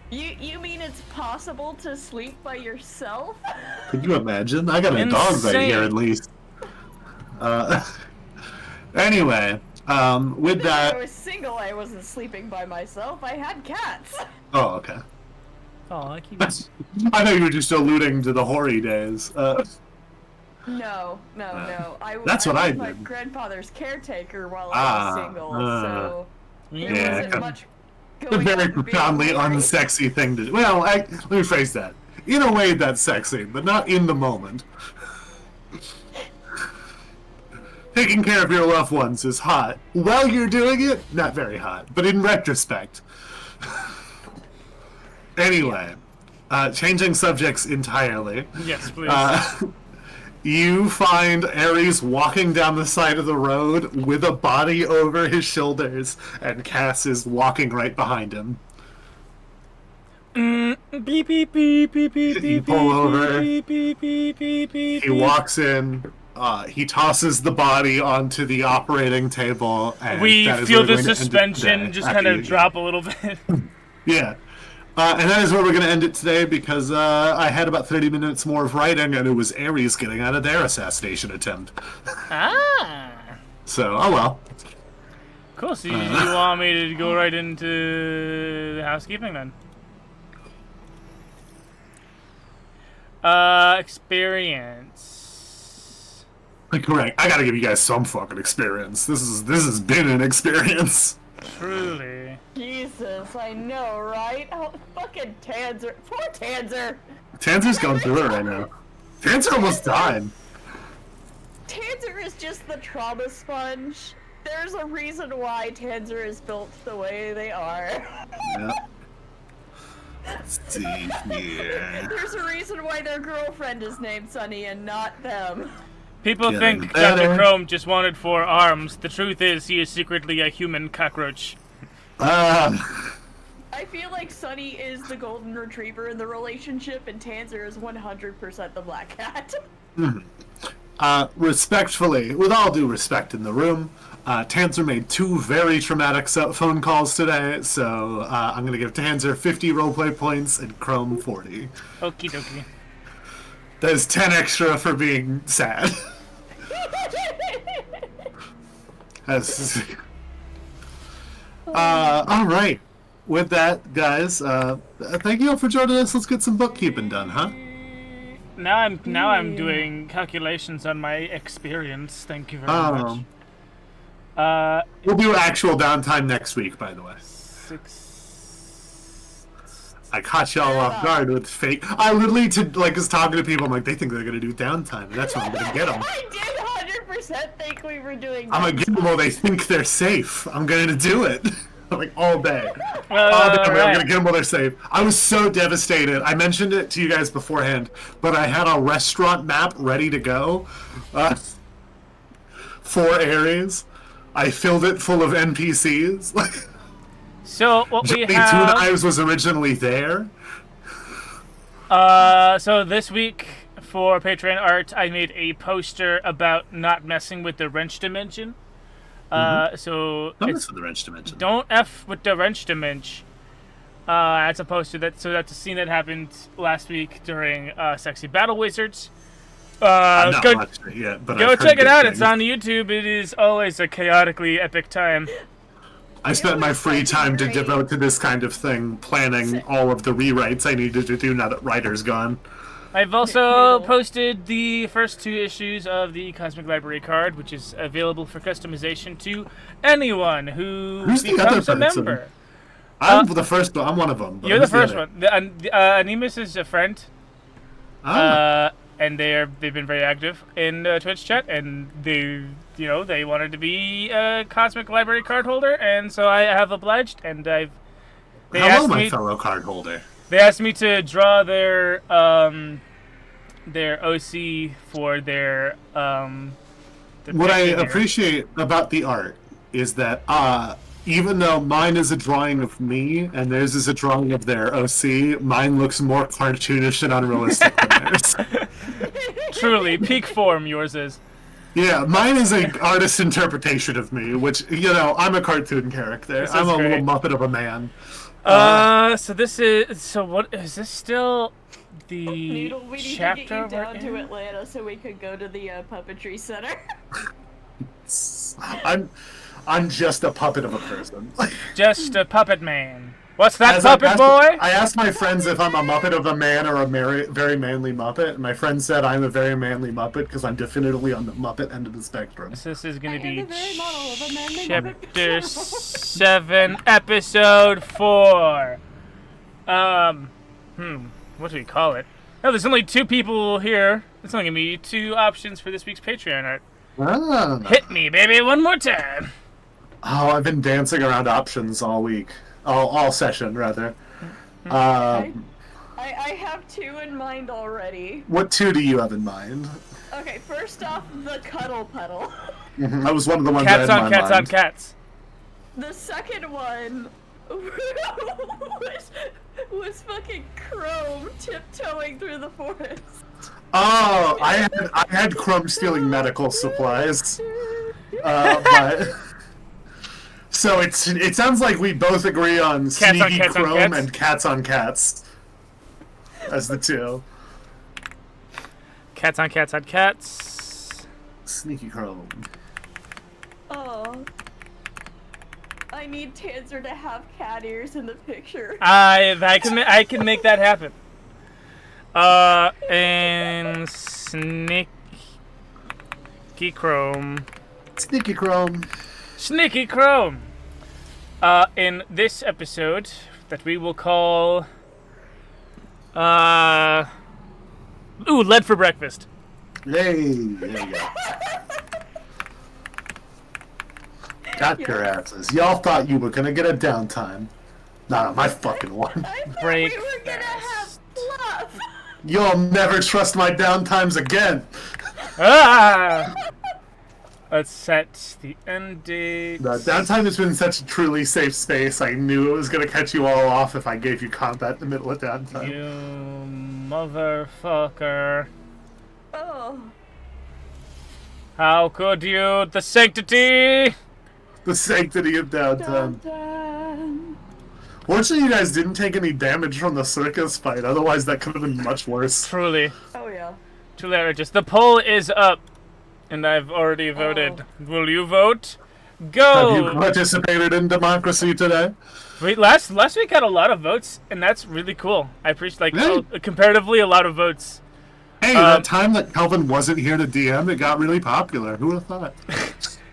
You mean it's possible to sleep by yourself? could you imagine? I got a dog right here, at least. Anyway, with that... When I was single, I wasn't sleeping by myself. I had cats. Oh, okay. Oh, I keep. I thought you were just alluding to the hoary days. No. That's I what I was my did. grandfather's caretaker while I was single, so there wasn't much a going very on being profoundly married. unsexy thing to do. Well, let me phrase that. In a way, that's sexy, but not in the moment. Taking care of your loved ones is hot. While you're doing it, not very hot. But in retrospect. Anyway, changing subjects entirely. Yes, please. You find Ares walking down the side of the road with a body over his shoulders, and Cass is walking right behind him. Beep beep beep beep beep beep. You pull over. Beep beep beep beep beep. He walks in. He tosses the body onto the operating table. And we that is feel where we're the gonna end it suspension today, just after kind of you- drop a little bit. Yeah. And that is where we're going to end it today because I had about 30 minutes more of writing, and it was Ares getting out of their assassination attempt. Ah. So, oh well. Cool. So you want me to go right into the housekeeping then? Experience. Correct. I got to give you guys some fucking experience. This has been an experience. Truly. Jesus, I know, right? Oh, fucking Tanzer. Poor Tanzer. Tanzer's going through it right now. Tanzer almost died. Tanzer is just the trauma sponge. There's a reason why Tanzer is built the way they are. Yeah. Let's see here. There's a reason why their girlfriend is named Sunny and not them. People Yeah, think better. Dr. Chrome just wanted 4 arms. The truth is, he is secretly a human cockroach. I feel like Sunny is the golden retriever in the relationship, and Tanzer is 100% the black cat. Respectfully, with all due respect in the room, Tanzer made 2 very traumatic phone calls today, so I'm going to give Tanzer 50 roleplay points and Chrome 40. Okie dokie. That is 10 extra for being sad. That's... all right. With that, guys, thank you all for joining us. Let's get some bookkeeping done, huh? Now I'm doing calculations on my experience. Thank you very much. We'll do actual downtime next week, by the way. 6. I caught y'all off guard with fake. I literally was talking to people. I'm like, they think they're gonna do downtime, and that's when I'm gonna get them. I did 100% think we were doing I'm gonna get them while they think they're safe. I'm gonna do it. Like all day. Well, All day, I'm right. gonna get them while they're safe. I was so devastated. I mentioned it to you guys beforehand, but I had a restaurant map ready to go for Ares. I filled it full of NPCs. So what we Johnny Two have. Knives was originally there. So this week for Patreon art, I made a poster about not messing with the wrench dimension. So Don't it's, mess with the wrench dimension. don't F with the wrench dimension. That's a poster that's a scene that happened last week during Sexy Battle Wizards. I've not Go watched it yet, but go I've heard check it good out. things. It's on YouTube. It is always a chaotically epic time. I spent my free time to devote to this kind of thing, planning all of the rewrites I needed to do now that Ryder's gone. I've also posted the first 2 issues of the Cosmic Library card, which is available for customization to anyone who Who's the other becomes a person? member. I'm the first one. I'm one of them. but You're the who's first other? one. Animus is a friend, Ah, and they've been very active in Twitch chat, and they wanted to be a Cosmic Library card holder, and so I have obliged, and they hello, asked my me. fellow card holder. They asked me to draw their OC for their What I picture here. appreciate about the art is that even though mine is a drawing of me and theirs is a drawing of their OC, mine looks more cartoonish and unrealistic than theirs. Truly, peak form yours is. Yeah, mine is an artist's interpretation of me, which, I'm a cartoon character. This I'm is a little great. Muppet of a man. What is this still the Noodle, we need chapter to get you we're down to in? Atlanta so we could go to the puppetry center. I'm just a puppet of a person. Just a puppet man. What's that, As puppet boy? I asked my friends if I'm a Muppet of a man or a very manly Muppet, and my friend said I'm a very manly Muppet because I'm definitively on the Muppet end of the spectrum. This is gonna I am be the very model of a manly chapter 7, episode 4. What do we call it? No, there's only 2 people here. It's only gonna be 2 options for this week's Patreon art. Ah. Hit me, baby, one more time. Oh, I've been dancing around options all week. All session, rather. I have two in mind already. What two do you have in mind? Okay, first off, the cuddle puddle. That was one of the ones Cats I had on in my cats mind. on cats. The second one was fucking Chrome tiptoeing through the forest. Oh, I had Crumb stealing medical supplies. But so it sounds like we both agree on Cats on Sneaky cats on Chrome cats? and Cats on Cats as the two. Cats on cats on cats. Sneaky Chrome. Oh. I need Tanzer to have cat ears in the picture. I can make that happen. And Sneaky Chrome. Sneaky Chrome. Sneaky Chrome. In this episode that we will call Lead for Breakfast. Hey, there you go. Got your asses. Y'all thought you were gonna get a downtime. Not on my fucking one. I thought Break we were gonna have fluff. You'll never trust my downtimes again. Let's set the end date. The downtime has been such a truly safe space. I knew it was gonna catch you all off if I gave you combat in the middle of downtime. You motherfucker. Oh. How could you? The sanctity! The sanctity of downtime. Dun. Fortunately, you guys didn't take any damage from the circus fight. Otherwise, that could have been much worse. Truly. Oh yeah. Truly outrageous. The poll is up, and I've already voted. Will you vote? Go! Have you participated in democracy today? Wait, last week had a lot of votes, and that's really cool. I appreciate, Really? comparatively, a lot of votes. Hey, that time that Kelvin wasn't here to DM, it got really popular. Who would have thought?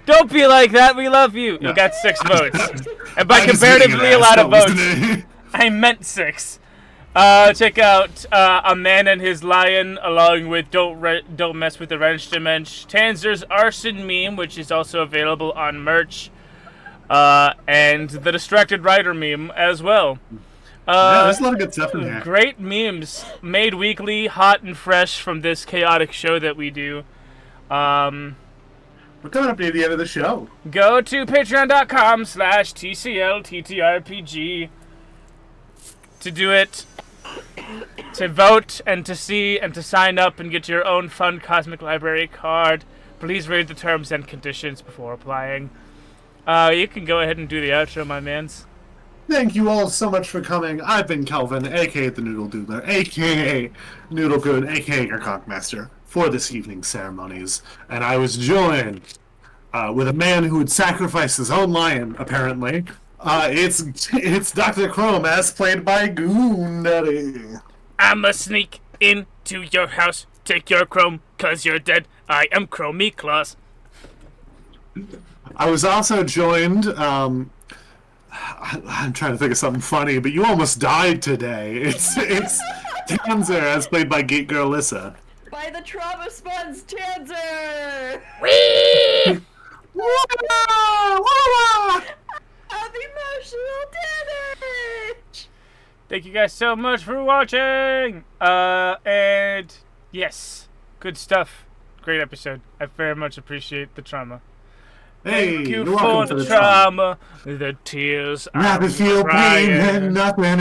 Don't be like that. We love you. You got 6 votes. And by I'm just being comparatively an a lot of asshole, votes, isn't it? I meant 6. Check out A Man and His Lion, along with Don't Mess with the Wrench Dimension, Tanzer's Arson meme, which is also available on merch, and the Distracted Rider meme as well. Yeah, there's a lot of good stuff in there. Great memes made weekly, hot and fresh from this chaotic show that we do. We're coming up near the end of the show. Go to patreon.com/TCLTTRPG to do it, to vote and to see and to sign up and get your own fun Cosmic Library card. Please read the terms and conditions before applying. You can go ahead and do the outro, my mans. Thank you all so much for coming. I've been Kelvin, aka the Noodledoodler, aka Noodle Goon, aka your Cockmaster, for this evening's ceremonies. And I was joined with a man who would sacrifice his own lion, apparently. It's Dr. Chrome, as played by Goon Daddy. I'ma sneak into your house, take your chrome, 'cause you're dead. I am Chromie Claus. I was also joined, I'm trying to think of something funny, but you almost died today. It's Tanzer, as played by GamerGirlllisa. By the trauma sponge Tanzer. Whee! Of emotional damage. Thank you guys so much for watching. And yes, good stuff. Great episode. I very much appreciate the trauma. Hey, Thank you you're for welcome to the the trauma. trauma, the tears. Now I'm I feel pain crying. and nothing